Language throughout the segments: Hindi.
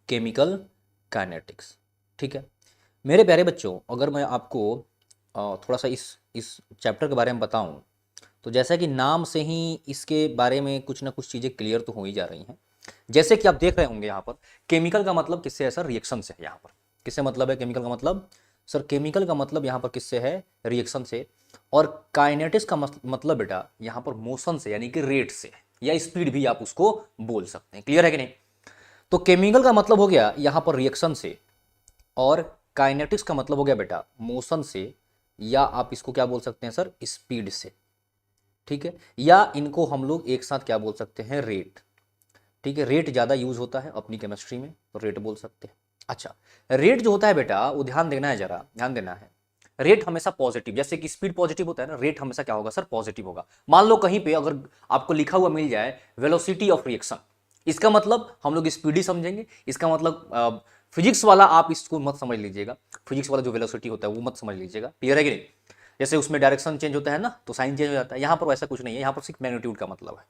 Chemical kinetics. ठीक है मेरे प्यारे बच्चों, अगर मैं आपको थोड़ा सा इस चैप्टर के बारे में बताऊं, तो जैसा कि नाम से ही इसके बारे में कुछ ना कुछ चीज़ें क्लियर तो हो ही जा रही हैं। जैसे कि आप देख रहे होंगे यहाँ पर केमिकल का मतलब किससे है सर? रिएक्शन से है। यहाँ पर किससे मतलब है केमिकल का मतलब? सर केमिकल का मतलब यहाँ पर किससे है? रिएक्शन से। और काइनेटिक्स का मतलब बेटा यहाँ पर मोशन से, यानी कि रेट से, या स्पीड भी आप उसको बोल सकते हैं। क्लियर है कि नहीं? तो केमिकल का मतलब हो गया यहाँ पर रिएक्शन से, और काइनेटिक्स का मतलब हो गया बेटा मोशन से, या आप इसको क्या बोल सकते हैं सर? स्पीड से। ठीक है, या इनको हम लोग एक साथ क्या बोल सकते हैं? रेट। ठीक है, रेट ज़्यादा यूज होता है अपनी केमिस्ट्री में, तो रेट बोल सकते हैं। अच्छा, रेट जो होता है बेटा वो ध्यान देना है, जरा ध्यान देना है। रेट हमेशा पॉजिटिव, जैसे कि स्पीड पॉजिटिव होता है ना, रेट हमेशा क्या होगा सर? पॉजिटिव होगा। मान लो कहीं पे अगर आपको लिखा हुआ मिल जाए वेलोसिटी ऑफ रिएक्शन, इसका मतलब हम लोग स्पीड ही समझेंगे। इसका मतलब फिजिक्स वाला आप इसको मत समझ लीजिएगा, फिजिक्स वाला जो वेलोसिटी होता है वो मत समझ लीजिएगा। क्लियर है कि नहीं? जैसे उसमें डायरेक्शन चेंज होता है ना, तो साइन चेंज हो जाता है। यहाँ पर वैसा कुछ नहीं है, यहाँ पर सिर्फ मैग्नीट्यूड का मतलब है।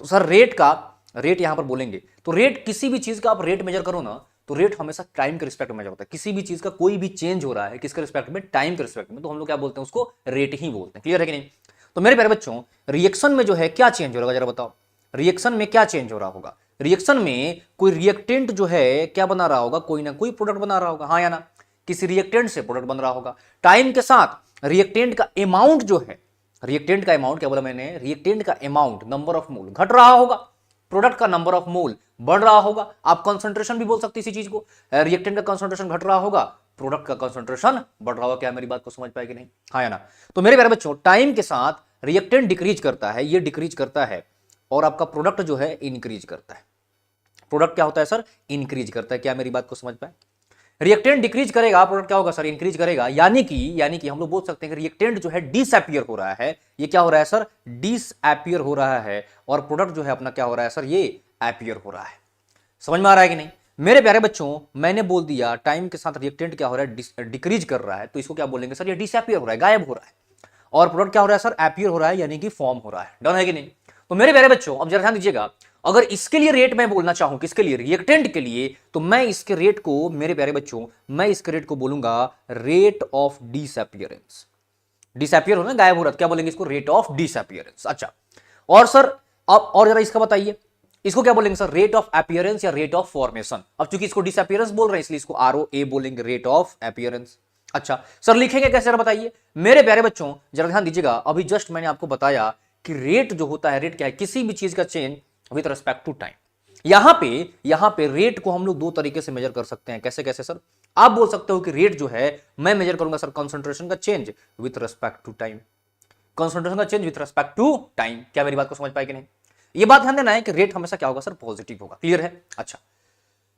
तो सर रेट यहाँ पर बोलेंगे तो रेट, किसी भी चीज का आप रेट मेजर करो ना, तो रेट हमेशा टाइम के रिस्पेक्ट में मेजर होता है। किसी भी चीज का कोई भी चेंज हो रहा है किसके रिस्पेक्ट में? टाइम के रिस्पेक्ट में, तो हम लोग क्या बोलते हैं? उसको रेट ही बोलते हैं। क्लियर है कि नहीं? तो मेरे प्यारे बच्चों, रिएक्शन में जो है क्या चेंज हो रहा है जरा बताओ? रिएक्शन में क्या चेंज हो रहा होगा? रिएक्शन में कोई रिएक्टेंट जो है क्या बना रहा होगा? कोई ना कोई प्रोडक्ट बना रहा होगा, हाँ या ना? किसी रिएक्टेंट से प्रोडक्ट बन रहा होगा। टाइम के साथ रिएक्टेंट का अमाउंट जो है, रिएक्टेंट का अमाउंट, क्या बोला मैंने? रिएक्टेंट का अमाउंट, नंबर ऑफ मोल घट रहा होगा, प्रोडक्ट का नंबर ऑफ मोल बढ़ रहा होगा। आप कंसंट्रेशन भी बोल सकते इसी चीज को, रिएक्टेंट का कंसंट्रेशन घट रहा होगा, प्रोडक्ट का कंसंट्रेशन बढ़ रहा होगा। क्या मेरी बात को समझ पाए कि नहीं? हाँ या ना? तो मेरे प्यारे बच्चों, टाइम के साथ रिएक्टेंट डिक्रीज करता है, ये डिक्रीज करता है, और आपका प्रोडक्ट जो है इंक्रीज करता है। प्रोडक्ट क्या होता है सर? इंक्रीज करता है। क्या मेरी बात को समझ पाए? रिएक्टेंट डिक्रीज करेगा, प्रोडक्ट क्या होगा सर? इंक्रीज करेगा। यानी कि हम लोग बोल सकते हैं कि रिएक्टेंट जो है डिसअपीयर हो रहा है। ये क्या हो रहा है सर? डिसअपीयर हो रहा है। और प्रोडक्ट जो है अपना क्या हो रहा है सर? ये अपीयर हो रहा है। समझ में आ रहा है कि नहीं? मेरे प्यारे बच्चों, मैंने बोल दिया टाइम के साथ रिएक्टेंट क्या हो रहा है? डिक्रीज कर रहा है, तो इसको क्या बोलेंगे सर? ये डिसअपीयर हो रहा है, गायब हो रहा है। और प्रोडक्ट क्या हो रहा है सर? अपीयर हो रहा है, यानी कि फॉर्म हो रहा है। डन है कि नहीं? तो मेरे प्यारे बच्चों, अब जरा ध्यान दीजिएगा, अगर इसके लिए रेट मैं बोलना चाहूं, किसके लिए? रिएक्टेंट के लिए, तो मैं इसके रेट को, मेरे प्यारे बच्चों, मैं इसके रेट को बोलूंगा रेट ऑफ डिसअपीयरेंस। डिसअपीयर होना, गायब हो रहा है, क्या बोलेंगे इसको? Rate of disappearance. अच्छा, और सर अब और जरा इसका बताइए, इसको क्या बोलेंगे सर? रेट ऑफ अपीयरेंस या रेट ऑफ फॉर्मेशन। अब चूंकि इसको डिसअपीयरेंस बोल रहे हैं, इसलिए इसको ROA बोलेंगे, रेट ऑफ अपीयरेंस। अच्छा सर, लिखेंगे कैसे जरा बताइए? मेरे प्यारे बच्चों जरा ध्यान दीजिएगा, अभी जस्ट मैंने आपको बताया कि रेट जो होता है, रेट क्या है? किसी भी चीज का change with respect to time. यहां पे रेट को हम लोग दो तरीके से मेजर कर सकते हैं। कैसे कैसे सर? आप बोल सकते हो कि रेट जो है मैं मेजर करूंगा सर कंसंट्रेशन का change with respect to time. Concentration का change with respect to time. क्या मेरी बात को समझ पाए कि नहीं? ये बात ध्यान देना है कि रेट हमेशा क्या होगा सर? पॉजिटिव होगा। क्लियर है? अच्छा,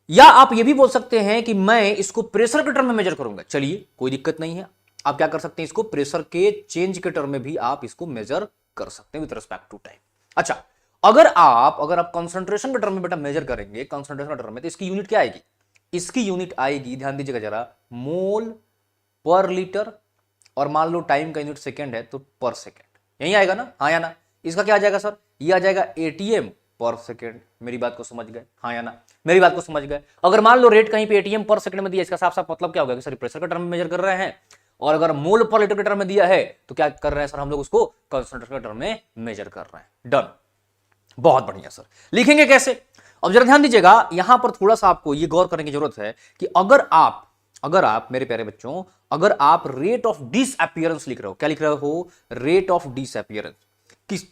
या आप ये भी बोल सकते हैं कि मैं इसको प्रेशर के टर्म में मेजर करूंगा। चलिए, कोई दिक्कत नहीं है, आप क्या कर सकते हैं? इसको प्रेशर के चेंज के टर्म में भी आप इसको मेजर कर सकते हैं विथ रिस्पेक्ट टू टाइम। अच्छा, अगर आप कंसंट्रेशन के टर्म में बेटा मेजर करेंगे, कंसंट्रेशन के टर्म में, तो इसकी यूनिट क्या आएगी? इसकी यूनिट आएगी, ध्यान दीजिएगा जरा, मोल पर लीटर, और मान लो टाइम का यूनिट सेकेंड है तो पर सेकेंड। यही आएगा ना? हाँ या ना? इसका क्या आ जाएगा सर? ये आ जाएगा ATM पर सेकेंड। मेरी बात को समझ गए? हाँ या ना? मेरी बात को समझ गए? अगर मान लो रेट कहीं पे ATM पर सेकंड में दिया, इसका साफ साफ मतलब क्या होगा कि सर प्रेशर के टर्म में मेजर कर रहे हैं। और अगर मोल पर लीटर के टर्म में दिया है, तो क्या कर रहे हैं सर? हम लोग उसको कंसंट्रेशन के टर्म में मेजर कर रहे हैं। डन, बहुत बढ़िया सर। लिखेंगे कैसे? अब जरा ध्यान दीजिएगा, यहां पर थोड़ा सा आपको ये गौर करने की जरूरत है कि अगर आप मेरे प्यारे बच्चों, अगर आप रेट ऑफ डिसअपीयरेंस लिख रहे हो, क्या लिख रहे हो? Rate of disappearance.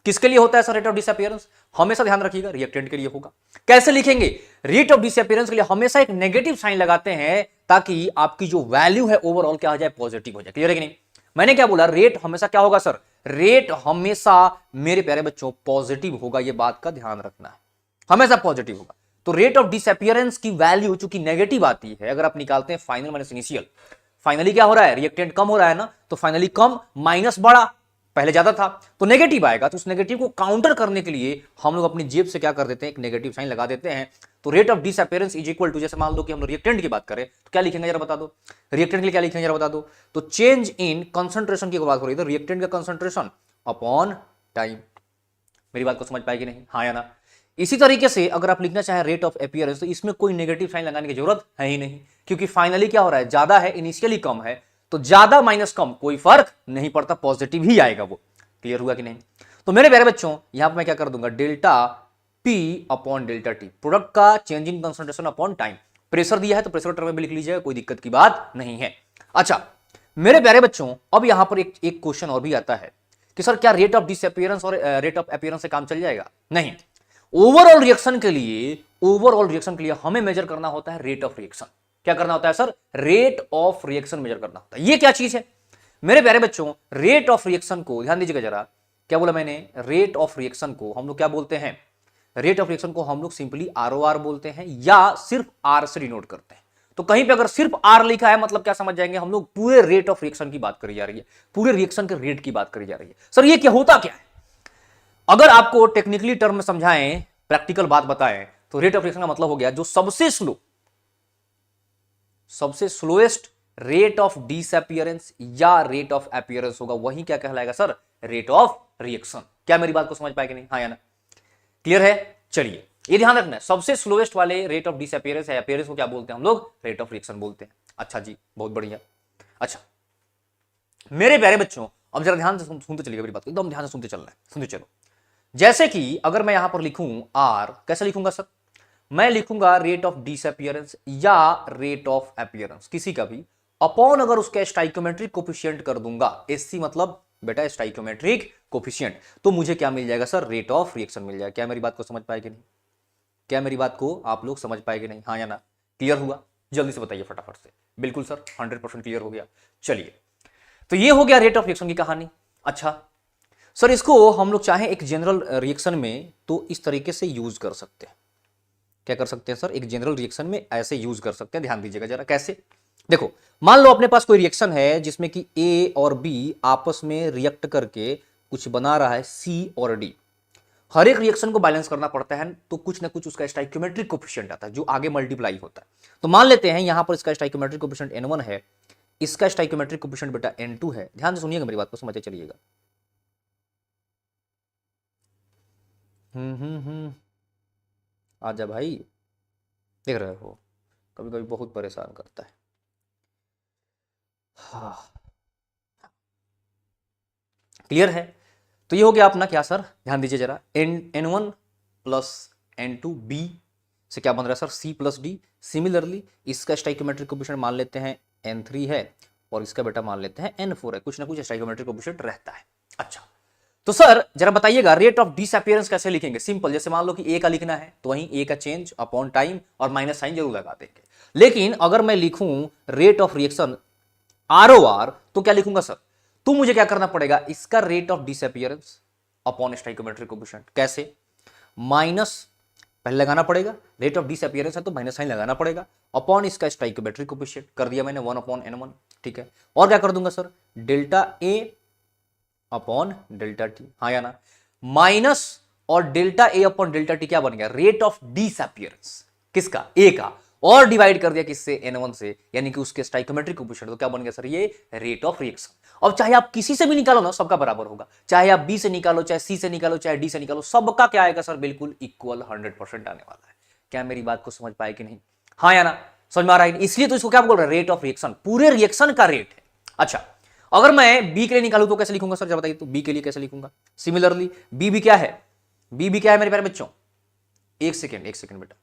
किसके लिए होता है सर रेट ऑफ डिसअपीयरेंस? हमेशा ध्यान रखिएगा, रिएक्टेंट के लिए होगा। कैसे लिखेंगे? रेट ऑफ डिसअपीयरेंस के लिए हमेशा एक नेगेटिव साइन लगाते हैं, ताकि आपकी जो वैल्यू है ओवरऑल क्या हो जाए? पॉजिटिव हो जाए। क्लियर है कि नहीं? मैंने क्या बोला? रेट हमेशा क्या होगा सर? रेट हमेशा मेरे प्यारे बच्चों पॉजिटिव होगा, यह बात का ध्यान रखना है, हमेशा पॉजिटिव होगा। तो रेट ऑफ डिसअपीयरेंस की वैल्यू चूंकि नेगेटिव आती है, अगर आप निकालते हैं फाइनल माइनस इनिशियल, फाइनली क्या हो रहा है? रिएक्टेंट कम हो रहा है ना, तो फाइनली कम माइनस बड़ा, पहले ज्यादा था तो नेगेटिव आएगा। तो उस नेगेटिव को काउंटर करने के लिए हम लोग अपनी जेब से क्या कर देते हैं? एक नेगेटिव साइन लगा देते हैं। तो rate of disappearance is equal to, जैसे मान लो कि हम लोग रिएक्टेंट की बात करें, तो क्या लिखेंगे जरा बता दो? रिएक्टेंट के लिए क्या लिखेंगे जरा बता दो? तो चेंज इन कंसंट्रेशन की बात हो रही है, तो रिएक्टेंट का कंसंट्रेशन अपॉन टाइम। मेरी बात को समझ पाएगी नहीं? हाँ या ना? इसी तरीके से अगर आप लिखना चाहें रेट ऑफ अपीयरेंस, तो इसमें कोई नेगेटिव साइन लगाने की जरूरत है ही नहीं, क्योंकि फाइनली क्या हो रहा है, ज्यादा है, इनिशियली कम है, तो ज्यादा माइनस कम कोई फर्क नहीं पड़ता, पॉजिटिव ही आएगा वो। क्लियर हुआ कि नहीं? तो मेरे प्यारे बच्चों, यहां पर मैं क्या कर दूंगा, delta P upon delta T, product का change in concentration upon time. Pressure दिया है तो प्रेशर टर्म में भी लिख लीजिएगा, कोई दिक्कत की बात नहीं है। अच्छा मेरे प्यारे बच्चों, अब यहां पर एक क्वेश्चन और भी आता है कि सर क्या रेट ऑफ डिसअपीयरेंस और रेट ऑफ अपीयरेंस से काम चल जाएगा? नहीं, ओवरऑल रिएक्शन के लिए हमें मेजर करना होता है रेट ऑफ रिएक्शन। क्या करना होता है sir? Rate of reaction measure करना होता है। ये क्या चीज है मेरे प्यारे बच्चों? रेट ऑफ रिएक्शन को ध्यान दीजिएगा जरा, क्या बोला मैंने? रेट ऑफ रिएक्शन को हम लोग क्या बोलते हैं? रेट ऑफ रिएक्शन को हम लोग सिंपली आरओआर बोलते हैं, या सिर्फ आर से डिनोट करते हैं। तो कहीं पे अगर सिर्फ आर लिखा है, मतलब क्या समझ जाएंगे हम लोग, पूरे रेट ऑफ रिएक्शन की बात करी जा रही है, पूरे रिएक्शन के रेट की बात करी जा रही है। सर ये क्या होता क्या है? अगर आपको टेक्निकली टर्म में समझाएं, प्रैक्टिकल बात बताएं, तो रेट ऑफ रिएक्शन का मतलब हो गया जो सबसे स्लोएस्ट रेट ऑफ डिसअपीयरेंस या रेट ऑफ अपीयरेंस होगा, वही क्या कहलाएगा सर? Rate of reaction. क्या मेरी बात को समझ पाए कि नहीं? हाँ या ना? क्लियर है? चलिए ये ध्यान रखना है, सबसे स्लोएस्ट वाले रेट ऑफ डिसअपीयरेंस है अपीयरेंस को क्या बोलते हैं हम लोग? रेट ऑफ रिएक्शन बोलते हैं। अच्छा जी, बहुत बढ़िया। अच्छा मेरे प्यारे बच्चों, अब जरा ध्यान से सुनते चलिएगा मेरी बात को, एकदम ध्यान से सुनते चलना है, सुनते चलो। जैसे कि अगर मैं यहां पर लिखूं आर, कैसे लिखूंगा सर? मैं लिखूंगा रेट ऑफ डिसअपीयरेंस या रेट ऑफ अपीयरेंस, किसी का भी, अपॉन अगर उसका स्टाइकोमेट्रिक कोफिशिएंट कर दूंगा, एससी मतलब बेटा स्टाइकोमेट्रिक कोफिशिएंट, तो मुझे क्या मिल जाएगा सर? रेट ऑफ रिएक्शन मिल जाएगा। क्या मेरी बात को समझ पाए कि नहीं? क्या मेरी बात को आप लोग समझ पाए कि नहीं? हाँ या ना? क्लियर हुआ? जल्दी से बताइए फटाफट से। बिल्कुल सर, 100% क्लियर हो गया। चलिए, तो ये हो गया रेट ऑफ रिएक्शन की कहानी। अच्छा सर, इसको हम लोग चाहें एक जनरल रिएक्शन में तो इस तरीके से यूज कर सकते हैं। क्या कर सकते हैं सर? एक जनरल रिएक्शन में ऐसे यूज कर सकते हैं। ध्यान दीजिएगा जरा, कैसे? देखो, मान लो अपने पास कोई रिएक्शन है जिसमें कि ए और बी आपस में रिएक्ट करके कुछ बना रहा है सी और डी। हर एक रिएक्शन को बैलेंस करना पड़ता है, तो कुछ ना कुछ उसका स्टाइक्योमेट्रिक कोफिशिएंट आता है जो आगे मल्टीप्लाई होता है। तो मान लेते हैं यहां पर इसका स्टाइक्योमेट्रिक कोफिशिएंट n1 है, इसका स्टाइक्योमेट्रिक कोफिशिएंट बेटा n2 है। ध्यान से सुनिएगा मेरी बात को, समझते चलिएगा। आजा भाई, देख रहे हो कभी कभी बहुत परेशान करता है। हाँ, क्लियर है? तो ये हो गया अपना क्या सर? ध्यान दीजिए जरा, n1 प्लस n2 b से क्या बन रहा है sir? c plus D. Similarly इसका स्टाइकोमेट्रिक कोफिशिएंट मान लेते हैं n3 है, और इसका बेटा मान लेते हैं n4 है। कुछ ना कुछ स्टाइकोमेट्रिक कोफिशिएंट रहता है। अच्छा, तो सर जरा बताइएगा रेट ऑफ डिसअपीयरेंस कैसे लिखेंगे? सिंपल, जैसे मान लो कि ए का लिखना है तो वहीं ए का चेंज अपॉन टाइम और माइनस साइन जरूर लगा देंगे। लेकिन अगर मैं लिखूं रेट ऑफ रिएक्शन आरओआर, तो क्या लिखूंगा सर? तो मुझे क्या करना पड़ेगा? इसका rate of disappearance upon stoichiometric coefficient. कैसे? माइनस पहले लगाना पड़ेगा, रेट ऑफ डिसअपीयरेंस है तो माइनस साइन लगाना पड़ेगा, अपॉन इसका स्टाइकोमेट्रिक कोफिशिएंट कर दिया मैंने 1 अपॉन n1। ठीक है, और क्या कर दूंगा sir? Delta A upon delta T. हाँ या ना? माइनस और delta A upon delta T क्या बन गया? Rate of disappearance. किसका? ए का, और डिवाइड कर दिया किससे? n1 से, यानी कि उसके स्टाइकोमेट्रिक कोफिशिएंट। तो क्या बन गया सर? ये रेट ऑफ रिएक्शन। अब चाहे आप किसी से भी निकालो ना, सबका बराबर होगा। चाहे आप बी से निकालो, चाहे सी से निकालो, चाहे डी से निकालो, सबका क्या आएगा सर? बिल्कुल इक्वल 100% आने वाला है। क्या मेरी बात को समझ पाए कि नहीं? हाँ या ना? समझ में आ रहा है? इसलिए तो इसको क्या बोल रहे हैं? रेट ऑफ रिएक्शन, पूरे रिएक्शन का रेट है। अच्छा, अगर मैं बी के लिए निकालू तो कैसे लिखूंगा सर? जब बताइए तो बी के लिए कैसे लिखूंगा? सिमिलरली बी भी क्या है? बी भी क्या है मेरे प्यारे बच्चों? एक सेकेंड बेटा,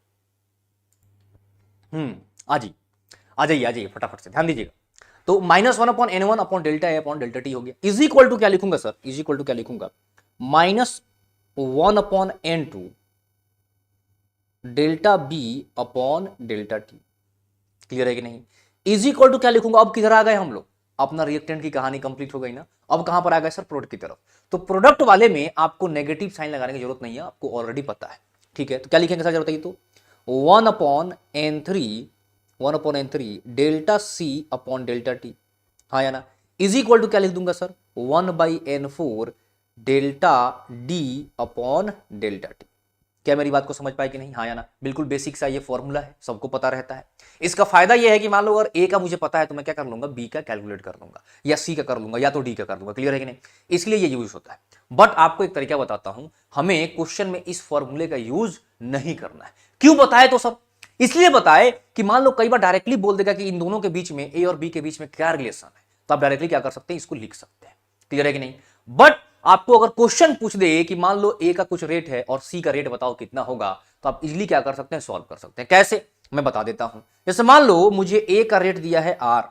आ जाइए फटाफट से, ध्यान दीजिएगा। तो -1 upon n1 upon delta A upon delta T हो गया। इज इक्वल टू क्या लिखूंगा सर? इज इक्वल टू क्या लिखूंगा? -1 upon n2 delta B upon delta T. Clear है कि नहीं? इज इक्वल टू क्या लिखूंगा? अब किधर आ गए हम लोग? अपना रिएक्टेंट की कहानी कंप्लीट हो गई ना। अब कहां पर आ गए सर? प्रोडक्ट की तरफ। तो प्रोडक्ट वाले में आपको नेगेटिव साइन लगाने की जरूरत नहीं है, आपको ऑलरेडी पता है। ठीक है, तो क्या लिखेंगे सर? जरा बताइए तो 1 upon n3 delta C upon delta T. हाँ या ना? इज इक्वल टू क्या लिख दूंगा sir? 1/n4 delta D upon delta T. क्या मेरी बात को समझ पाए कि नहीं, हाँ या ना? बिल्कुल बेसिक सा ये फॉर्मूला है, सबको पता रहता है। इसका फायदा ये है कि मान लो अगर ए का मुझे पता है तो मैं क्या कर लूंगा, बी का कैलकुलेट कर लूंगा, या सी का कर लूंगा, या तो डी का कर लूंगा। क्लियर है कि नहीं? इसलिए ये यूज होता है। बट आपको एक तरीका बताता हूं, हमें क्वेश्चन में इस फॉर्मूले का यूज नहीं करना है। क्यों बताए तो सर? इसलिए बताए कि मान लो कई बार डायरेक्टली बोल देगा कि इन दोनों के बीच में, ए और बी के बीच में क्या रिलेशन है, तो आप डायरेक्टली क्या कर सकते हैं, इसको लिख सकते हैं। क्लियर है कि नहीं? बट आपको अगर क्वेश्चन पूछ दे कि मान लो ए का कुछ रेट है और सी का रेट बताओ कितना होगा, तो आप इजीली क्या कर सकते हैं, सॉल्व कर सकते हैं। कैसे, मैं बता देता हूं। जैसे मान लो मुझे ए का रेट दिया है आर,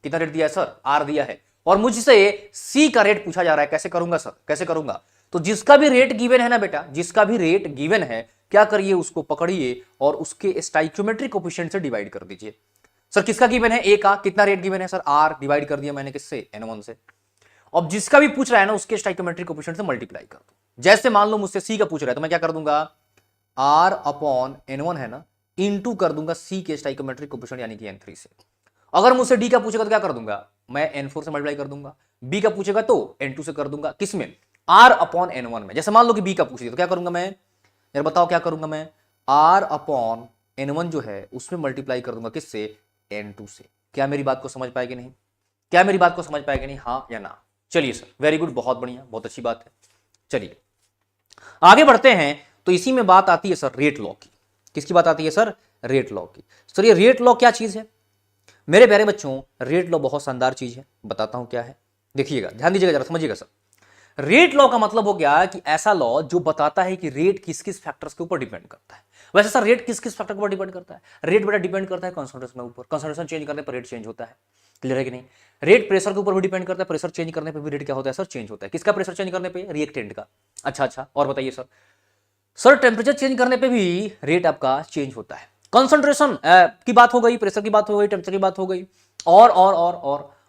कितना रेट दिया है सर, आर दिया है, और मुझसे सी का रेट पूछा जा रहा है। कैसे करूंगा सर, कैसे करूंगा? तो जिसका भी रेट गिवन है ना बेटा, जिसका भी रेट गिवन है, क्या करिए, उसको पकड़िए और उसके स्टाइक्योमेट्रिक कोफिशिएंट से डिवाइड कर दीजिए। सर किसका गिवन है, ए का कितना रेट गिवन है सर, आर, डिवाइड कर दिया मैंने किससे, N1 से। अब जिसका भी पूछ रहा है ना, उसके स्टाइक्योमेट्रिक कोफिशिएंट से मल्टीप्लाई कर दो। जैसे मान लो मुझसे सी का पूछ रहा है, तो मैं क्या कर दूंगा, आर अपॉन N1 है ना, इनटू कर दूंगा सी के स्टाइक्योमेट्रिक कोफिशिएंट यानी कि N3 से। अगर मुझसे डी का पूछेगा तो क्या कर दूंगा, मैं N4 से मल्टीप्लाई कर दूंगा। बी का पूछेगा तो N2 से कर दूंगा। किसमें, आर अपॉन N1 में। जैसे मान लो कि बी का पूछ दिया तो क्या करूंगा मैं, यार बताओ क्या करूंगा मैं, आर अपॉन N1 जो है उसमें मल्टीप्लाई कर दूंगा किससे, N2 से। क्या मेरी बात को समझ पाए कि नहीं, क्या मेरी बात को समझ पाए कि नहीं, हाँ या ना? चलिए सर, वेरी गुड, बहुत बढ़िया, बहुत अच्छी बात है। चलिए आगे बढ़ते हैं। तो इसी में बात आती है सर रेट लॉ की। किसकी बात आती है सर, रेट लॉ की। सर ये रेट लॉ क्या चीज है? मेरे प्यारे बच्चों, रेट लॉ बहुत शानदार चीज है, बताता हूं क्या है। देखिएगा, ध्यान दीजिएगा, जरा समझिएगा सर। रेट लॉ का मतलब हो गया कि ऐसा लॉ जो बताता है कि रेट किस किस फैक्टर्स के ऊपर डिपेंड करता है। वैसे सर रेट किस किस फैक्टर के ऊपर डिपेंड करता है? रेट बेटा डिपेंड करता है कंसंट्रेशन के ऊपर, कंसंट्रेशन चेंज करने पर रेट चेंज होता है। क्लियर है कि नहीं? रेट प्रेशर के ऊपर भी डिपेंड करता है, प्रेशर चेंज करने पर भी रेट क्या होता है सर, चेंज होता है। किसका प्रेशर चेंज करने पर, रिएक्टेंट का। अच्छा, और बताइए सर। सर टेम्परेचर चेंज करने पे भी रेट आपका चेंज होता है। कंसंट्रेशन की बात हो गई, प्रेशर की बात हो गई, टेम्परेचर की बात हो गई,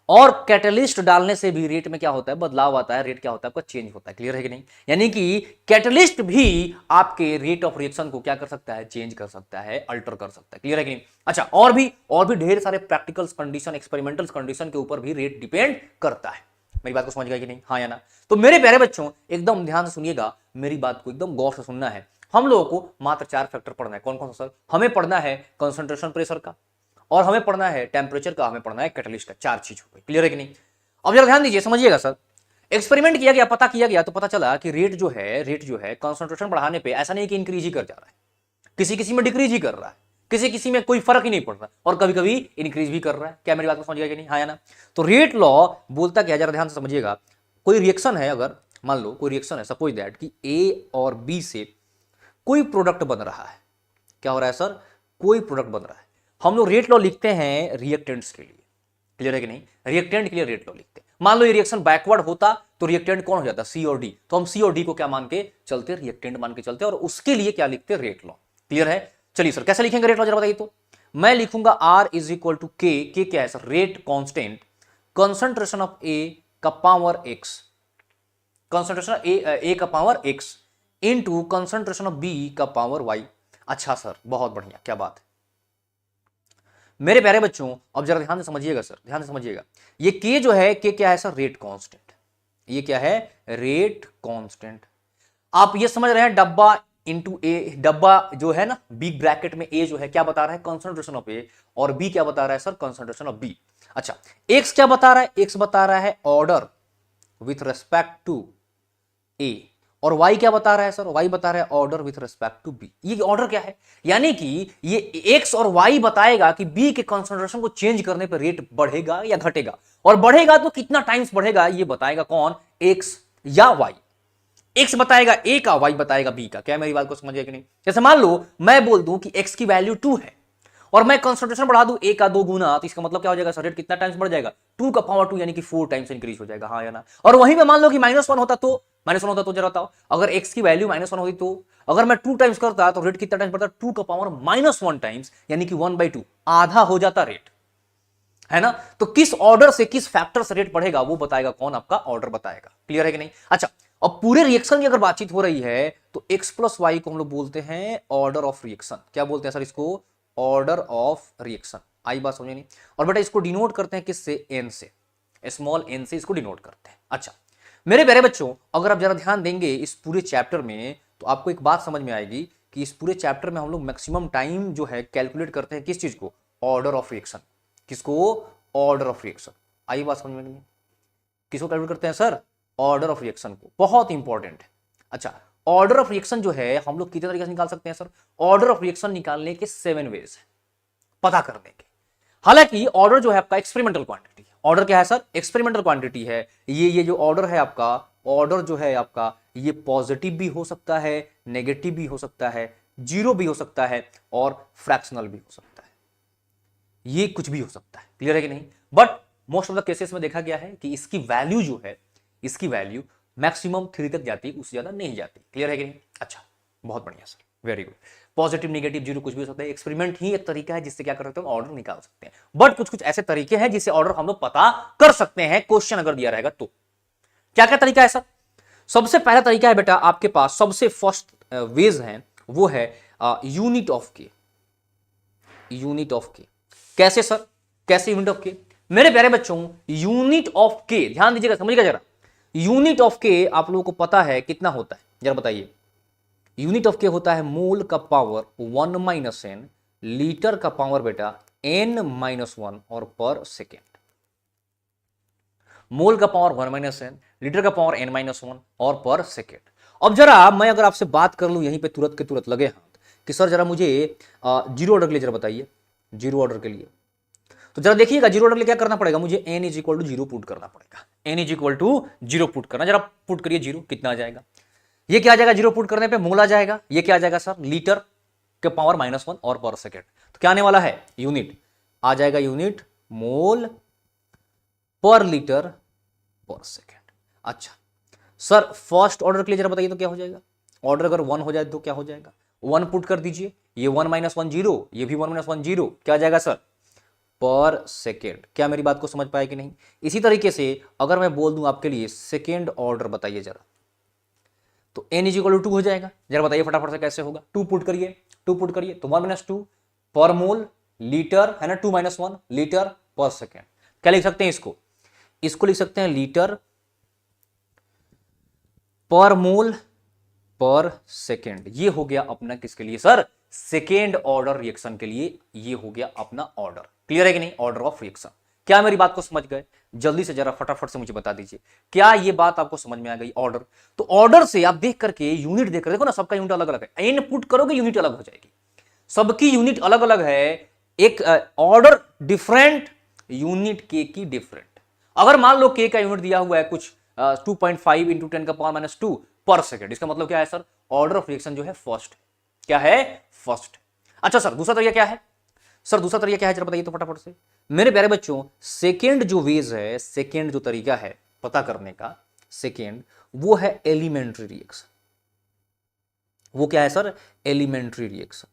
और कैटलिस्ट डालने से भी रेट में क्या होता है, बदलाव आता है, रेट क्या होता है आपका, चेंज होता है। क्लियर है कि नहीं? यानी कि कैटलिस्ट भी आपके रेट ऑफ रिएक्शन को क्या कर सकता है, चेंज कर सकता है, अल्टर कर सकता है। क्लियर है कि नहीं? अच्छा, और भी ढेर सारे प्रैक्टिकल कंडीशन, एक्सपेरिमेंटल कंडीशन के ऊपर भी रेट डिपेंड करता है। मेरी बात को समझ गए कि नहीं, हाँ या ना? तो मेरे प्यारे बच्चों एकदम ध्यान से सुनिएगा, मेरी बात को एकदम गौर से सुनना है। हम लोगों को मात्र 4 फैक्टर पढ़ना है। कौन कौन सा सर? हमें पढ़ना है कंसंट्रेशन प्रेशर का, और हमें पढ़ना है टेम्परेचर का, हमें पढ़ना है कैटलिस्ट का। 4 चीज हो गई। क्लियर है कि नहीं? अब जरा ध्यान दीजिए, समझिएगा सर। एक्सपेरिमेंट किया गया, पता किया गया, तो पता चला कि रेट जो है कंसंट्रेशन बढ़ाने पे ऐसा नहीं कि इंक्रीज ही कर जा रहा है, किसी किसी में डिक्रीज ही कर रहा है, किसी किसी में कोई फर्क ही नहीं पड़ रहा, और कभी कभी इंक्रीज भी कर रहा है। क्या मेरी बात को समझिएगा कि नहीं, हाँ या ना? तो रेट लॉ बोलता क्या, जरा ध्यान से समझिएगा। कोई रिएक्शन है, अगर मान लो कोई रिएक्शन है, सपोज दैट कि ए और बी से कोई प्रोडक्ट बन रहा है। क्या हो रहा है सर? कोई प्रोडक्ट बन रहा है। हम लोग रेट लॉ लिखते हैं रिएक्टेंट्स के लिए। क्लियर है कि नहीं? रिएक्टेंट के लिए रेट लॉ लिखते हैं। मान लो ये रिएक्शन बैकवर्ड होता तो रिएक्टेंट कौन हो जाता, सी और डी। तो हम सी और डी को क्या मान के चलते, रिएक्टेंट मान के चलते, और उसके लिए क्या लिखते, रेट लॉ। क्लियर है? चलिए सर कैसे लिखेंगे रेट लॉ, जरा बताइए तो। मैं लिखूंगा आर इज इक्वल टू के क्या है sir, rate constant, concentration of A का पावर एक्स, कंसंट्रेशन ए का power x into concentration of B का पावर वाई। अच्छा सर, बहुत बढ़िया, क्या बात है मेरे प्यारे बच्चों। अब जरा ध्यान से समझिएगा सर, ध्यान से समझिएगा। ये के जो है, के क्या है सर, रेट कांस्टेंट। ये क्या है, रेट कांस्टेंट। आप ये समझ रहे हैं, डब्बा इंटू ए, डब्बा जो है ना बिग ब्रैकेट में, ए जो है क्या बता रहा है, कंसंट्रेशन ऑफ ए, और बी क्या बता रहा है सर, कंसंट्रेशन ऑफ बी। अच्छा, एक्स क्या बता रहा है, एक्स बता रहा है ऑर्डर विथ रेस्पेक्ट टू ए, और y क्या बता रहा है सर, y बता रहा है order with respect to b। ये ऑर्डर क्या है, यानी कि ये x और y बताएगा कि b के कंसंट्रेशन को चेंज करने पर रेट बढ़ेगा या घटेगा, और बढ़ेगा तो कितना टाइम्स बढ़ेगा ये बताएगा कौन, x या y। x बताएगा a का, y बताएगा b का। क्या मेरी बात को समझ गए कि नहीं? जैसे मान लो मैं बोल दूं कि x की वैल्यू 2 है और मैं कंसंट्रेशन बढ़ा दूं a का 2 गुना, तो इसका मतलब क्या हो जाएगा सर, रेट कितना टाइम्स बढ़ जाएगा, 2 का पावर 2 यानी कि 4 टाइम्स इंक्रीज हो जाएगा। हाँ या ना? और वहीं पे मान लो कि -1 होता तो, जरा बताओ, अगर x की वैल्यू -1 होती तो अगर मैं 2 टाइम्स करता तो रेट कितना टाइम्स बढ़ता, 2 का पावर -1 टाइम्स यानी कि 1/2, आधा हो जाता रेट, है ना? तो किस ऑर्डर से, किस फैक्टर से रेट बढ़ेगा वो बताएगा कौन, आपका ऑर्डर बताएगा। क्लियर है कि नहीं? अच्छा, अब पूरे रिएक्शन की अगर बातचीत हो रही है तो x प्लस वाई को हम लोग बोलते हैं ऑर्डर ऑफ रिएक्शन। क्या बोलते हैं सर इसको, ऑर्डर ऑफ रिएक्शन। आई बात समझे नहीं? और बेटा इसको डिनोट करते हैं किससे, n से, स्मॉल n से इसको डिनोट करते हैं। अच्छा मेरे प्यारे बच्चों, अगर आप जरा ध्यान देंगे इस पूरे चैप्टर में, तो तो आपको एक बात समझ में आएगी कि इस पूरे चैप्टर में हम लोग मैक्सिमम टाइम जो है कैलकुलेट करते हैं किस चीज को, ऑर्डर ऑफ रिएक्शन। किसको, ऑर्डर ऑफ रिएक्शन। आई बात समझ में नहीं? किसको कैलकुलेट करते हैं सर, ऑर्डर ऑफ रिएक्शन को, बहुत इंपॉर्टेंट है। अच्छा, ऑर्डर ऑफ रिएक्शन जो है हम लोग कितने तरीके से निकाल सकते हैं सर, ऑर्डर ऑफ रिएक्शन निकालने के 7 वेज है पता करने के। हालांकि ऑर्डर जो है आपका एक्सपेरिमेंटल क्वांटिटी है। ऑर्डर क्या है सर, एक्सपेरिमेंटल क्वांटिटी है। ये जो ऑर्डर है आपका, ऑर्डर जो है आपका, ये पॉजिटिव भी हो सकता है, नेगेटिव भी हो सकता है, जीरो भी हो सकता है और फ्रैक्शनल भी हो सकता है। ये कुछ भी हो सकता है, क्लियर है कि नहीं? But most of the cases में देखा गया है कि इसकी वैल्यू जो है, इसकी वैल्यू मैक्सिमम 3 तक जाती है, उससे ज्यादा नहीं जाती। क्लियर है कि नहीं? अच्छा, बहुत बढ़िया sir, very good. Positive, negative, zero कुछ भी हो सकता है। एक्सपेरिमेंट ही एक तरीका है जिससे क्या कर सकते हैं, ऑर्डर निकाल सकते हैं। बट कुछ कुछ ऐसे तरीके हैं जिससे ऑर्डर हम लोग पता कर सकते हैं, क्वेश्चन अगर दिया रहेगा तो। क्या क्या तरीका है सर? सबसे पहला तरीका है बेटा आपके पास, सबसे फर्स्ट वेज है वो है यूनिट ऑफ के। यूनिट ऑफ के कैसे सर, कैसे यूनिट ऑफ के? मेरे प्यारे बच्चों, यूनिट ऑफ के ध्यान दीजिएगा, समझिएगा जरा। यूनिट ऑफ के आप लोगों को पता है कितना होता है, जरा बताइए। यूनिट ऑफ के होता है मोल का पावर 1 माइनस एन, लीटर का पावर बेटा n-1 और पर सेकेंड। मोल का पावर 1 माइनस एन, लीटर का पावर n-1 और पर सेकेंड। अब जरा मैं अगर आपसे बात कर लूं यहीं पे तुरंत के तुरंत लगे हाथ कि सर जरा मुझे जीरो ऑर्डर के लिए जरा बताइए, जीरो ऑर्डर के लिए। तो जरा देखिएगा, जीरो ऑर्डर के लिए क्या करना पड़ेगा, मुझे n is equal to zero put करना पड़ेगा। n is equal to zero put करना, जरा पुट करिए जीरो, कितना आ जाएगा? ये क्या आ जाएगा, जीरो पुट करने पे मोल आ जाएगा। ये क्या आ जाएगा सर, लीटर के पावर -1 और पर सेकेंड। तो क्या आने वाला है, यूनिट आ जाएगा, यूनिट मोल पर लीटर पर सेकेंड। अच्छा सर, फर्स्ट ऑर्डर के लिए जरा बताइए तो क्या हो जाएगा? ऑर्डर अगर 1 हो जाए तो क्या हो जाएगा? 1 पुट कर दीजिए, ये 1-1 जीरो, ये भी 1-1 जीरो, क्या आ जाएगा सर, पर सेकेंड। क्या मेरी बात को समझ पाए कि नहीं? इसी तरीके से अगर मैं बोल दूं आपके लिए सेकेंड ऑर्डर बताइए जरा, तो n इज इक्वल टू 2 हो जाएगा। जरा बताइए फटाफट से कैसे होगा, 2 पुट करिए, 2 पुट करिए तो 1-2 पर मोल लीटर है ना, 2-1 लीटर पर सेकेंड। क्या लिख सकते हैं इसको? इसको लिख सकते हैं लीटर पर मोल पर सेकेंड। ये हो गया अपना किसके लिए सर, सेकेंड ऑर्डर रिएक्शन के लिए। ये हो गया अपना ऑर्डर। क्लियर है कि नहीं, ऑर्डर ऑफ रिएक्शन। क्या मेरी बात को समझ गए? जल्दी से जरा फटाफट से मुझे बता दीजिए, क्या ये बात आपको समझ में आ गई? ऑर्डर, तो ऑर्डर से आप देख करके यूनिट देख कर देखो ना, सबका यूनिट अलग अलग है। एन पुट करोगे यूनिट अलग हो जाएगी, सबकी यूनिट अलग अलग है। एक ऑर्डर डिफरेंट, यूनिट के की डिफरेंट। अगर मान लो के का यूनिट दिया हुआ है कुछ 2.5 इंटू 10 का पावर -2 पर सेकेंड, इसका मतलब क्या है सर, ऑर्डर ऑफ रिएक्शन जो है फर्स्ट। क्या है, फर्स्ट। अच्छा सर, दूसरा तरीका क्या है? सर दूसरा तरीका क्या है जरा बताइए तो फटाफट से। मेरे प्यारे बच्चों, सेकेंड जो वेज है, सेकेंड जो तरीका है पता करने का, सेकेंड, वो है एलिमेंट्री रिएक्शन। वो क्या है सर, एलिमेंट्री रिएक्शन।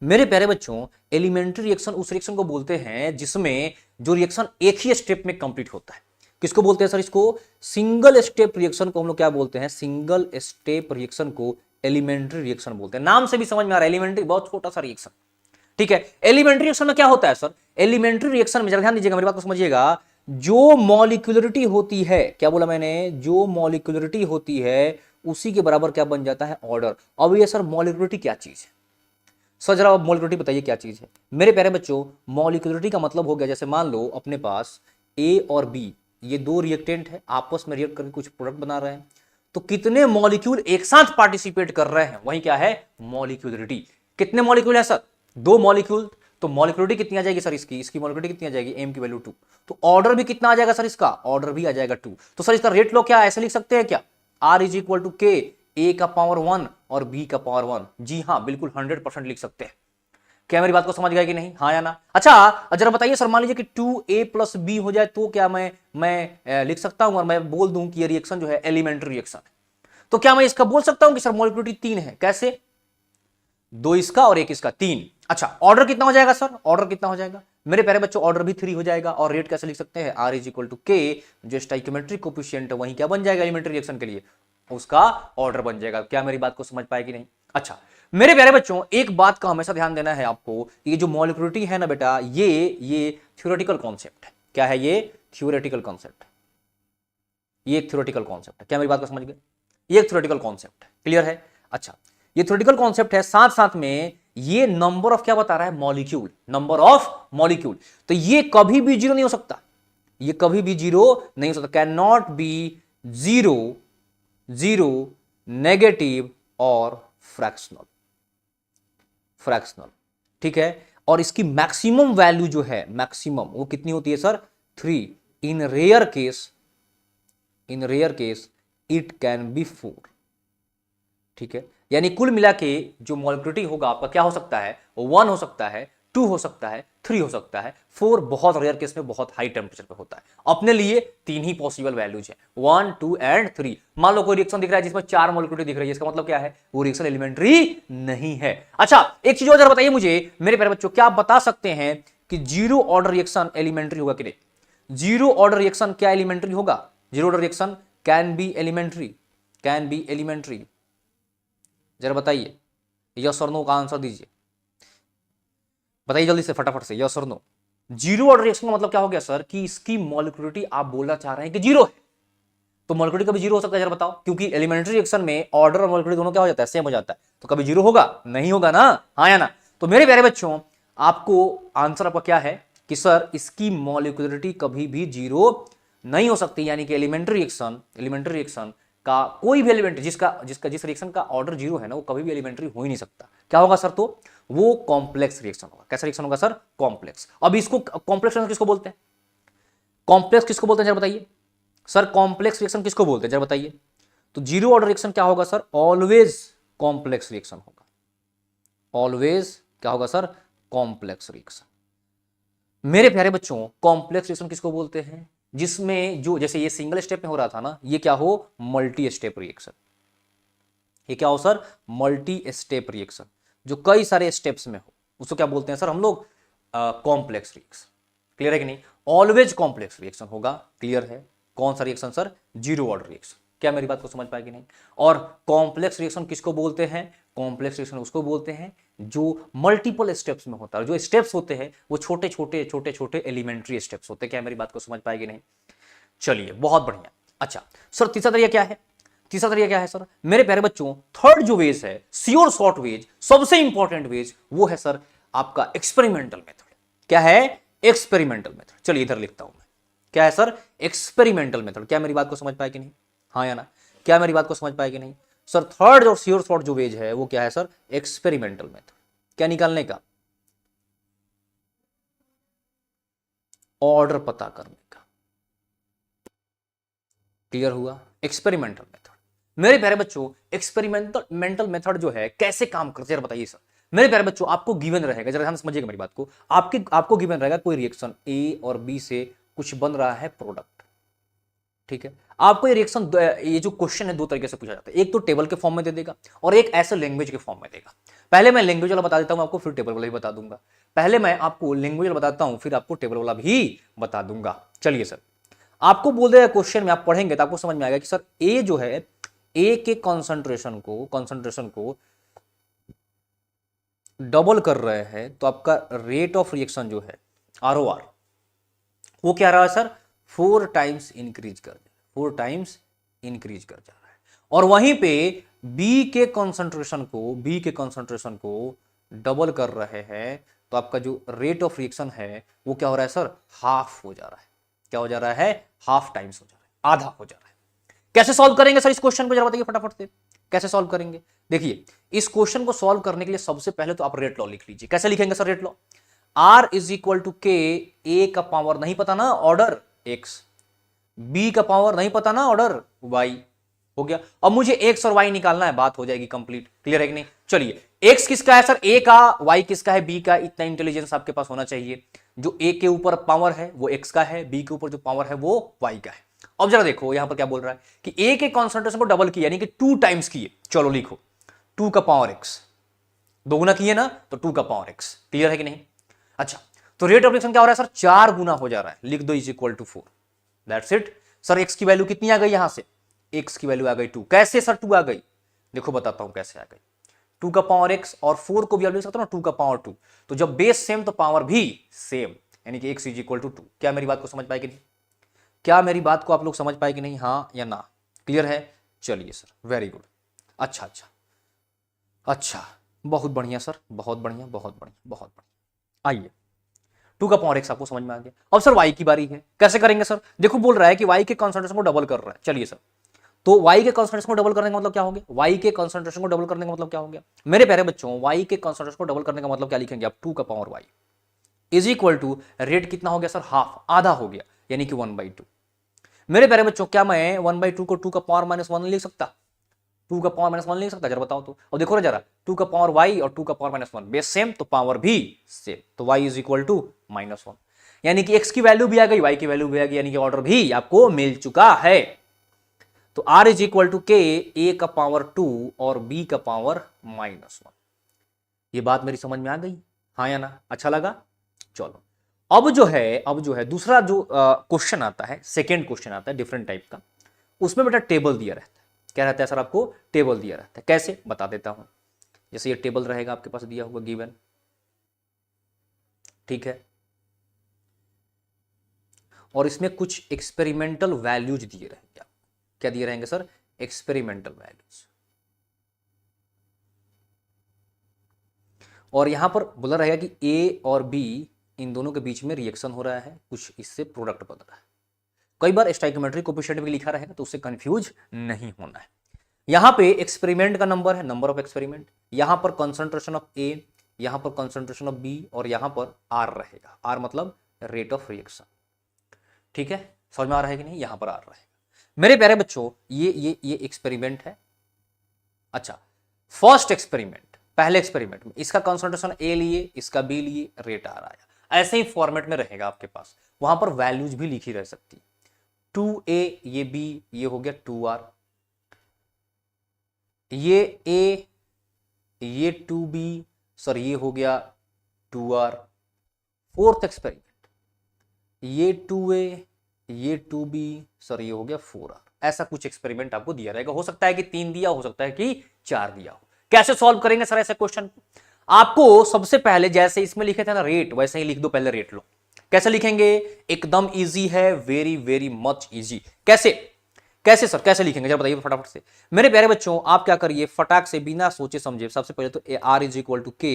मेरे प्यारे बच्चों, एलिमेंट्री रिएक्शन उस रिएक्शन को बोलते हैं जिसमें जो रिएक्शन एक ही स्टेप में कंप्लीट होता है। किसको बोलते हैं सर, इसको सिंगल स्टेप रिएक्शन को हम लोग क्या बोलते हैं, सिंगल स्टेप रिएक्शन को एलिमेंट्री रिएक्शन बोलते हैं। नाम से भी समझ में आ रहा है, एलिमेंट्री बहुत छोटा सा रिएक्शन। ठीक है, एलिमेंट्री रिएक्शन में क्या होता है सर, एलिमेंट्री रिएक्शन में जरा ध्यान दीजिएगा, मेरी बात को समझिएगा। जो मॉलिक्यूलरिटी होती है, क्या बोला मैंने, जो मॉलिक्यूलरिटी होती है उसी के बराबर क्या बन जाता है, ऑर्डर। अब ये सर मॉलिक्यूलरिटी क्या चीज है सर, जरा मॉलिक्यूलरिटी बताइए क्या चीज है? मेरे प्यारे बच्चों, मॉलिक्यूलरिटी का मतलब हो गया, जैसे मान लो अपने पास ए और बी, ये दो रिएक्टेंट है, आपस में रिएक्ट करके कुछ प्रोडक्ट बना रहे हैं, तो कितने मॉलिक्यूल एक साथ पार्टिसिपेट कर रहे हैं, वही क्या है, मॉलिक्यूलरिटी। कितने मॉलिक्यूल है सर, 2 मॉलिक्यूल, तो मॉलिक्यूलरिटी कितनी आ जाएगी सर, इसकी मॉलिक्यूलरिटी कितनी आ जाएगी, एम की वैल्यू 2। तो ऑर्डर भी कितना आ जाएगा सर, इसका ऑर्डर भी आ जाएगा 2। तो सर इसका रेट लो क्या ऐसे लिख सकते हैं क्या, are is equal to K, A का पावर 1 और बी का पावर 1। जी हाँ, बिल्कुल 100% लिख सकते हैं। क्या मेरी बात को समझ गया कि नहीं, हाँ या ना? अच्छा जरा बताइए सर, मान लीजिए कि 2a + b हो जाए तो क्या मैं लिख सकता हूं और मैं बोल दूं कि ये रिएक्शन जो है एलिमेंट्री रिएक्शन है, तो क्या मैं इसका बोल सकता हूं कि सर मॉलिक्यूलरिटी 3 है? कैसे, 2 इसका और 1 इसका, 3। अच्छा ऑर्डर कितना हो जाएगा सर, ऑर्डर कितना हो जाएगा मेरे प्यारे बच्चों, ऑर्डर भी 3 हो जाएगा। और रेट कैसे लिख सकते हैं, आर इज इक्वल टू के, जो स्टोइकियोमेट्रिक कोएफिशिएंट है वही क्या बन जाएगा एलिमेंट्री रिएक्शन के लिए, उसका ऑर्डर बन जाएगा। क्या मेरी बात को समझ पाए कि नहीं? अच्छा मेरे प्यारे बच्चों, एक बात का हमेशा ध्यान देना है आपको, ये जो मॉलिक्यूलरिटी है ना बेटा, ये थ्योरेटिकल कॉन्सेप्ट है। क्या है ये, थ्योरेटिकल कॉन्सेप्ट है, ये एक थ्योरेटिकल कॉन्सेप्ट है। क्या मेरी बात को समझ गए, ये एक थ्योरेटिकल कॉन्सेप्ट है, क्लियर है? अच्छा, ये थ्योरेटिकल कॉन्सेप्ट है, साथ साथ में ये नंबर ऑफ क्या बता रहा है, मॉलिक्यूल, नंबर ऑफ मॉलिक्यूल। तो ये कभी भी जीरो नहीं हो सकता, ये कभी भी जीरो नहीं हो सकता, can not be zero, zero, negative और फ्रैक्शनल, फ्रैक्शनल, ठीक है। और इसकी मैक्सिमम वैल्यू जो है, मैक्सिमम वो कितनी होती है sir, 3। In rare case, in rare case it can be 4, ठीक है। यानी कुल मिला के जो मॉलिक्यूलरिटी होगा आपका क्या हो सकता है, 1 हो सकता है, 2 हो सकता है, 3 हो सकता है, 4 बहुत रेयर केस में बहुत हाई टेम्परेचर पे होता है। अपने लिए 3 ही पॉसिबल वैल्यूज है, 1, 2 एंड 3। मान लो कोई रिएक्शन दिख रहा है जिसमें 4 मॉलिक्यूलरिटी दिख रही है, इसका मतलब क्या है, वो रिएक्शन एलिमेंट्री नहीं है। अच्छा, एक चीज और जरा बताइए मुझे मेरे प्यारे बच्चों, क्या आप बता सकते हैं कि जीरो ऑर्डर रिएक्शन एलिमेंट्री होगा कि नहीं? जीरो ऑर्डर रिएक्शन क्या एलिमेंट्री होगा? Zero order reaction can be elementary, can be elementary. जरा बताइए, यस और नो का आंसर दीजिए, बताइए जल्दी से फटाफट से, यस और नो। जीरो ऑर्डर रिएक्शन का मतलब क्या हो गया सर, कि इसकी मॉलिक्यूलरिटी आप बोलना चाह रहे हैं कि जीरो है, तो मॉलिक्यूलरिटी कभी जीरो हो सकता है, जरा बताओ, क्योंकि एलिमेंट्री रिएक्शन में ऑर्डर और मॉलिक्यूलरिटी दोनों क्या हो जाता है, सेम हो जाता है, तो कभी जीरो होगा नहीं, होगा ना, हाँ या ना? तो मेरे प्यारे बच्चों, आपको आंसर आपका क्या है कि सर इसकी मॉलिक्यूलरिटी कभी भी जीरो नहीं हो सकती, यानी कि एलिमेंट्री रिएक्शन, एलिमेंट्री रिएक्शन का कोई भी एलिमेंट जिस रिएक्शन का ऑर्डर जीरो है ना, वो कभी भी एलिमेंट्री हो ही नहीं सकता। क्या होगा सर? तो वो कॉम्प्लेक्स रिएक्शन होगा। कैसा रिएक्शन होगा सर? कॉम्प्लेक्स। अब इसको कॉम्प्लेक्स रिएक्शन किसको बोलते हैं? कॉम्प्लेक्स किसको बोलते हैं जरा बताइए सर? कॉम्प्लेक्स रिएक्शन किसको बोलते हैं जरा बताइए? तो जीरो ऑर्डर रिएक्शन क्या होगा सर? ऑलवेज कॉम्प्लेक्स रिएक्शन होगा, ऑलवेज क्या होगा सर? Complex reaction. मेरे प्यारे बच्चों, कॉम्प्लेक्स रिएक्शन किसको बोलते हैं? जिसमें जो, जैसे ये सिंगल स्टेप में हो रहा था ना, ये क्या हो? Multi step reaction. ये क्या हो सर? मल्टी स्टेप रिएक्शन, जो कई सारे स्टेप्स में हो, उसको क्या बोलते हैं सर हम लोग? Complex reaction. क्लियर है कि नहीं? ऑलवेज कॉम्प्लेक्स रिएक्शन होगा, क्लियर है। कौन सा reaction sir? Zero order reaction. क्या मेरी बात को समझ पाएगी नहीं? और कॉम्प्लेक्स रिएक्शन किसको बोलते हैं? कॉम्प्लेक्स रिएक्शन उसको बोलते हैं जो मल्टीपल स्टेप्स में होता है। जो स्टेप्स होते हैं वो छोटे छोटे छोटे छोटे एलिमेंट्री स्टेप्स होते हैं। क्या मेरी बात को समझ पाएगी नहीं? चलिए, बहुत बढ़िया। अच्छा सर, तीसरा तरीका क्या है? तीसरा तरीका क्या है सर मेरे प्यारे बच्चों? थर्ड जो वेज है, श्योर शॉर्ट वेज, सबसे इंपॉर्टेंट वेज, वो है सर आपका एक्सपेरिमेंटल मेथड। क्या है? Experimental method. चलिए इधर लिखता हूं मैं, क्या है सर? Experimental method. क्या मेरी बात को समझ पाए कि नहीं? हाँ या ना? क्या मेरी बात को समझ पाए कि नहीं सर? थर्ड और श्योर शॉर्ट जो वेज है वो क्या है सर? Experimental method. क्या निकालने का? ऑर्डर पता करने का। क्लियर हुआ? Experimental method. मेरे प्यारे बच्चों, एक्सपेरिमेंटल मेथड जो है कैसे काम करते हैं बताइए सर। मेरे प्यारे बच्चों, आपको गिवन रहेगा, जरा ध्यान समझिएगा मेरी बात को। आपको गिवन रहेगा कोई रिएक्शन ए और बी से कुछ बन रहा है प्रोडक्ट, ठीक है। आपको ये रिएक्शन, ये जो क्वेश्चन है, दो तरीके से पूछा जाता है। एक तो टेबल के फॉर्म में दे देगा और एक ऐसे लैंग्वेज के फॉर्म में देगा। पहले मैं लैंग्वेज वाला बता देता हूं आपको, फिर टेबल वाला भी बता दूंगा। पहले मैं आपको लैंग्वेज वाला बताता हूं, फिर आपको टेबल वाला भी बता दूंगा। चलिए सर, आपको बोल देगा क्वेश्चन में, आप पढ़ेंगे तो आपको समझ में आएगा कि सर ए जो है, ए के कंसंट्रेशन को डबल कर रहे हैं, तो आपका रेट ऑफ रिएक्शन जो है ROR, वो क्या रहा है सर? 4 टाइम्स इंक्रीज कर, 4 टाइम्स इंक्रीज कर जा रहा है। और वहीं पे बी के कंसंट्रेशन को डबल कर रहे हैं, तो आपका जो रेट ऑफ रिएक्शन है वो क्या हो रहा है सर? हाफ हो जा रहा है। क्या हो जा रहा है? हाफ टाइम्स हो जा रहा है, आधा हो जा रहा है। कैसे सॉल्व करेंगे सर इस क्वेश्चन को, जरा बताइए फटाफट से, कैसे सॉल्व करेंगे? देखिए, इस क्वेश्चन को सॉल्व करने के लिए सबसे पहले तो आप रेट लॉ लिख लीजिए। कैसे लिखेंगे sir rate law? R is equal to K, A का पावर नहीं पता ना, ऑर्डर x, बी का पावर नहीं पता ना, ऑर्डर y। हो गया। अब मुझे x और y निकालना है, बात हो जाएगी कंप्लीट। क्लियर है कि नहीं? चलिए, x किसका है सर? a का, y किसका है? b का। इतना इंटेलिजेंस आपके पास होना चाहिए। जो a के ऊपर पावर है वो x का है, b के ऊपर जो पावर है वो y का है। अब जरा देखो यहां पर क्या बोल रहा है कि a के कॉन्सेंट्रेशन को डबल किया, यानी कि 2 टाइम्स किए। चलो लिखो, 2 का पावर x, दोगुना किए ना, तो 2 का पावर x। क्लियर है कि नहीं? अच्छा, तो रेट ऑफ रिएक्शन क्या हो रहा है सर? 4 गुना हो जा रहा है। लिख दो is equal to 4। That's it sir. x की वैल्यू कितनी आ गई? यहां से x की वैल्यू आ गई 2। कैसे सर 2 आ गई? देखो बताता हूं कैसे आ गई। 2 का पावर x, और 4 को भी आप लिख सकते हो ना 2 का पावर 2। तो जब बेस सेम तो पावर भी सेम, यानी कि x इज इक्वल टू 2। क्या मेरी बात को समझ पाए कि नहीं? क्या मेरी बात को आप लोग समझ पाए कि नहीं? हाँ या ना? क्लियर है? चलिए सर, वेरी गुड। अच्छा, अच्छा, बहुत बढ़िया सर, बहुत बढ़िया, बहुत बढ़िया, बहुत बढ़िया। आइए, 2 का पावर x आपको समझ में आ गया। अब सर y की बारी है, कैसे करेंगे सर? देखो बोल रहा है कि y के कंसंट्रेशन को डबल कर रहा है। चलिए सर, तो y के कंसंट्रेशन को डबल करने का मतलब क्या हो गया? y के कंसंट्रेशन को डबल करने का मतलब क्या हो गया मेरे प्यारे बच्चों? y के कंसंट्रेशन को डबल करने का मतलब क्या लिखेंगे आप? 2 का power y is equal to rate कितना हो गया सर? हाफ, आधा हो गया, यानी कि 1/2। मेरे प्यारे बच्चों, क्या मैं 1/2 को 2 का पावर -1 लिख सकता? 2 का पावर -1 लिख सकता? जरा बताओ तो। अब देखो ना जरा, 2 का पावर y और 2 का पावर -1 बेस सेम, तो पावर भी सेम, तो y इज इक्वल टू -1, यानी कि x की वैल्यू भी आ गई, y की वैल्यू भी आ गई, यानी कि ऑर्डर भी आपको मिल चुका है। तो r इज इक्वल टू के a का पावर 2 और b का पावर -1। ये बात मेरी समझ में आ गई, हाँ या ना? अच्छा लगा? चलो, अब जो है दूसरा जो क्वेश्चन आता है, सेकेंड क्वेश्चन आता है डिफरेंट टाइप का। उसमें बेटा टेबल दिया रहता है। क्या रहता है सर? आपको टेबल दिया रहता है। कैसे, बता देता हूं। जैसे ये टेबल रहेगा आपके पास दिया हुआ, गिवन, ठीक है, और इसमें कुछ एक्सपेरिमेंटल वैल्यूज दिए रहेंगे। क्या दिए रहेंगे सर? Experimental values. और यहां पर बोला रहेगा कि ए और बी, इन दोनों के बीच में रिएक्शन हो रहा है, कुछ इससे प्रोडक्ट बन रहा है। कई बार स्टाइकोमेट्रिक कोएफिशिएंट भी लिखा रहेगा, तो उससे कंफ्यूज नहीं होना है। यहां पे एक्सपेरिमेंट का नंबर है, नंबर ऑफ एक्सपेरिमेंट, यहां पर कंसंट्रेशन ऑफ ए, यहां पर कंसंट्रेशन ऑफ बी, और यहां पर आर रहेगा। आर मतलब रेट ऑफ रिएक्शन, ठीक है? समझ में आ रहा है कि नहीं? यहां पर आर रहेगा। मेरे प्यारे बच्चों, ये एक्सपेरिमेंट है। अच्छा, फर्स्ट एक्सपेरिमेंट, पहले एक्सपेरिमेंट में इसका कंसंट्रेशन ए लिए, इसका बी लिए, रेट आर आया। ऐसे ही फॉर्मेट में रहेगा आपके पास, वहां पर वैल्यूज भी लिखी रह सकती है। 2a, ये b, ये हो गया 2r, ये a, ये 2b, सर ये हो गया 2r। फोर्थ एक्सपेरिमेंट, ये 2a, ये 2b, सर ये हो गया 4r। ऐसा कुछ एक्सपेरिमेंट आपको दिया रहेगा। हो सकता है कि 3 दिया, हो सकता है कि 4 दिया हो। कैसे सॉल्व करेंगे सर ऐसे क्वेश्चन? आपको सबसे पहले जैसे इसमें लिखे थे ना रेट, वैसे ही लिख दो, पहले रेट लो। कैसे लिखेंगे? एकदम इजी है, वेरी वेरी मच इजी। कैसे? कैसे सर, कैसे लिखेंगे जरा बताइए फटाफट से। मेरे प्यारे बच्चों, आप क्या करिए, फटाक से बिना सोचे समझे, सबसे पहले तो are is equal to K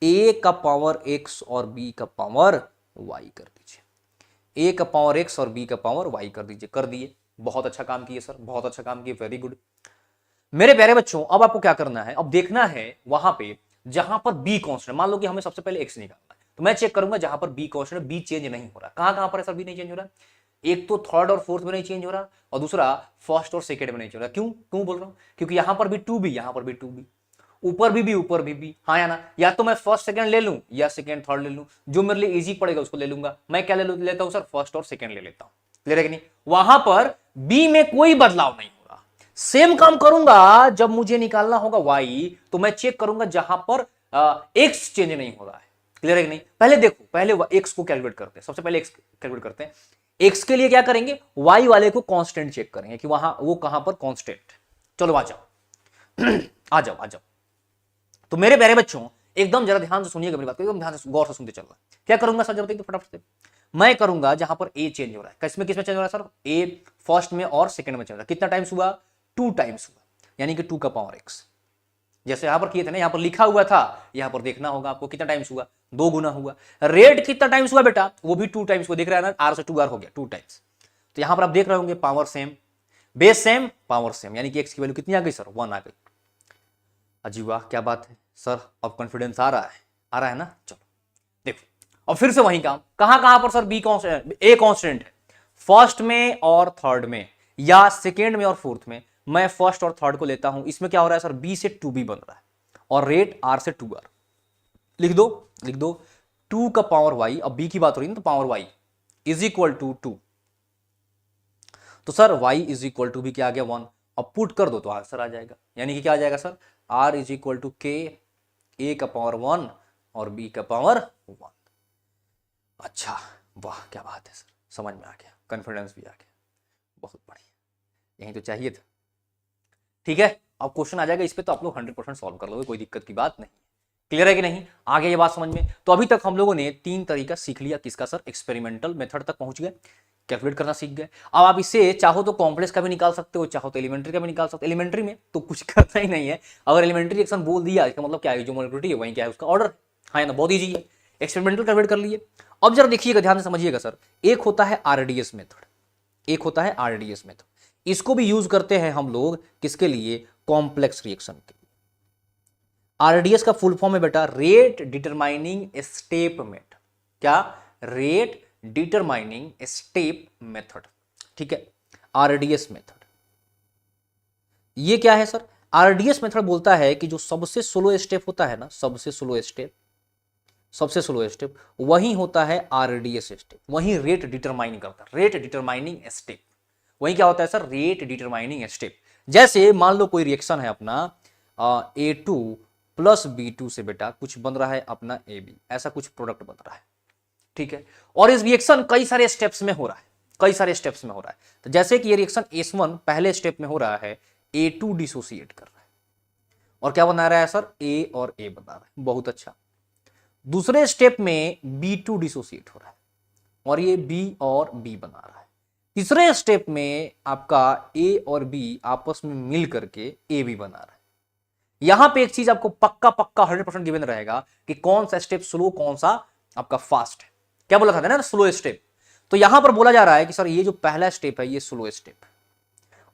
A का पावर एक्स और बी का पावर वाई कर दीजिए। ए का पावर एक्स और बी का पावर वाई कर दीजिए। कर दिए, बहुत अच्छा काम किए सर, बहुत अच्छा काम किए, वेरी गुड। मेरे प्यारे बच्चों, अब आपको क्या करना है? अब देखना है वहां पे जहां पर बी कांस्टेंट, मान लो कि हमें सबसे पहले एक्स निकालना है, तो मैं चेक करूंगा जहां पर बी कांस्टेंट, बी चेंज नहीं हो रहा। कहां कहां पर है सर बी नहीं चेंज हो रहा? एक तो थर्ड और फोर्थ में नहीं चेंज हो रहा, और दूसरा फर्स्ट और सेकंड में नहीं चेंज हो रहा। क्यों क्यों बोल रहा हूं? क्योंकि यहां पर भी 2b, यहां पर भी 2b, ऊपर भी ऊपर भी, हाँ या ना? या तो मैं फर्स्ट सेकंड ले लूं, या सेकंड थर्ड ले लूं, जो मेरे लिए इजी पड़ेगा उसको ले लूंगा। मैं क्या लेता हूं सर? फर्स्ट और सेकंड ले लेता हूं। ले रहे कि नहीं? वहां पर बी में कोई बदलाव नहीं हो रहा। सेम काम करूंगा जब मुझे निकालना होगा वाई, तो मैं चेक करूंगा जहां पर एक्स चेंज नहीं हो रहा है। क्लियर है कि नहीं? पहले देखो, पहले एक्स को कैलकुलेट करते हैं, सबसे पहले एक्स कैलकुलेट करते हैं। एक्स के लिए क्या करेंगे? वाई वाले को कांस्टेंट चेक करेंगे कि वहां वो कहां पर कांस्टेंट। चलो आ जाओ आ जाओ आ जाओ। तो मेरे प्यारे बच्चों, एकदम जरा ध्यान से सुनिएगा मेरी बात को, एकदम ध्यान से गौर से सुनते चलना। क्या करूंगा सर? जब तक फटाफट से मैं करूंगा जहां पर ए चेंज हो रहा है। किसमें किसमें चेंज हो रहा है सर? ए फर्स्ट में और सेकंड में चेंज हो रहा है। कितना टाइम्स हुआ? 2 टाइम्स हुआ, यानी कि 2 का पावर एक्स। जैसे यहां पर किए थे ना, यहां पर लिखा हुआ था, यहां पर देखना होगा आपको कितना टाइम्स हुआ। 2 गुना हुआ। रेट कितना टाइम्स हुआ बेटा? वो भी 2 टाइम्स हुआ। देख रहा है ना, आर से 2 आर हो गया, 2 टाइम्स। तो यहां पर आप देख रहे होंगे power same, base same, power same, यानी कि एक्स की वैल्यू कितनी आ गई सर? 1 आ गई। अजी वाह, क्या बात है सर, अब कॉन्फिडेंस आ रहा है, आ रहा है ना? चलो देखो, और फिर से वही काम, कहां कहां पर sir be constant, a constant है? फर्स्ट में और थर्ड में, या सेकेंड में और फोर्थ में। मैं फर्स्ट और थर्ड को लेता हूं। इसमें क्या हो रहा है सर? बी से 2b बन रहा है, और रेट आर से 2r। लिख दो, लिख दो, 2 का पावर वाई, अब बी की बात हो रही है ना, तो power Y is equal to 2। तो sir y is equal to भी क्या आ गया? 1। अब पुट कर दो तो आंसर आ जाएगा, यानी कि क्या आ जाएगा sir? r is equal to K A का पावर 1 और b का पावर 1। अच्छा, वाह क्या बात है सर, समझ में आ गया, कॉन्फिडेंस भी आ गया, बहुत बढ़िया, यही तो चाहिए था। ठीक है, अब क्वेश्चन आ जाएगा इस पे, तो आप लोग 100% सॉल्व कर लोगे, कोई दिक्कत की बात नहीं। क्लियर है कि नहीं? आ गया ये बात समझ में? तो अभी तक हम लोगों ने 3 तरीका सीख लिया। किसका सर? एक्सपेरिमेंटल मेथड तक पहुंच गए, कैलकुलेट करना सीख गए। अब आप इसे चाहो तो कॉम्प्लेक्स का भी निकाल सकते हो, चाहो तो एलिमेंट्री का भी निकाल सकते हो। एलिमेंट्री में तो कुछ करना ही नहीं है, अगर एलिमेंट्री रिएक्शन बोल दिया इसका मतलब क्या है, जो मोलिकुलरिटी है वही क्या है उसका ऑर्डर, हाँ ना, बहुत ईजी है। एक्सपेरिमेंटल कैलकुलेट कर लिए। अब जरा देखिएगा, ध्यान से समझिएगा सर, एक होता है आरडीएस मेथड, एक होता है आरडीएस मेथड। इसको भी यूज करते हैं हम लोग किसके लिए? कॉम्प्लेक्स रिएक्शन के लिए। आरडीएस का फुल फॉर्म है बेटा रेट डिटरमाइनिंग स्टेप मेथड। क्या? रेट डिटरमाइनिंग स्टेप मेथड, ठीक है, आरडीएस मेथड। ये क्या है सर? आरडीएस मेथड बोलता है कि जो सबसे स्लो स्टेप होता है ना, सबसे स्लो स्टेप, सबसे स्लो स्टेप वही होता है आरडीएस स्टेप, वही रेट डिटरमाइन करता है, रेट डिटरमाइनिंग स्टेप। वही क्या होता है सर? Rate determining step. जैसे मान लो कोई रिएक्शन है अपना A2 प्लस B2 से बेटा कुछ बन रहा है अपना AB, ऐसा कुछ प्रोडक्ट बन रहा है, ठीक है, और इस रिएक्शन कई सारे स्टेप्स में हो रहा है, कई सारे स्टेप्स में हो रहा है। तो जैसे कि ये रिएक्शन S1 पहले स्टेप में हो रहा है, A2 डिसोसिएट कर रहा है और क्या बना रहा है सर? A और A बना रहा है, बहुत अच्छा। दूसरे स्टेप में B2 डिसोसिएट हो रहा है और ये B और B बना रहा है। तीसरे स्टेप में आपका A और B आपस में मिल करके AB बना रहा है। यहां पे एक चीज आपको पक्का पक्का 100% गिवन रहेगा कि कौन सा स्टेप स्लो, कौन सा आपका फास्ट है। क्या बोला था ना, स्लो स्टेप। तो यहां पर बोला जा रहा है कि सर ये जो पहला स्टेप है ये स्लो स्टेप,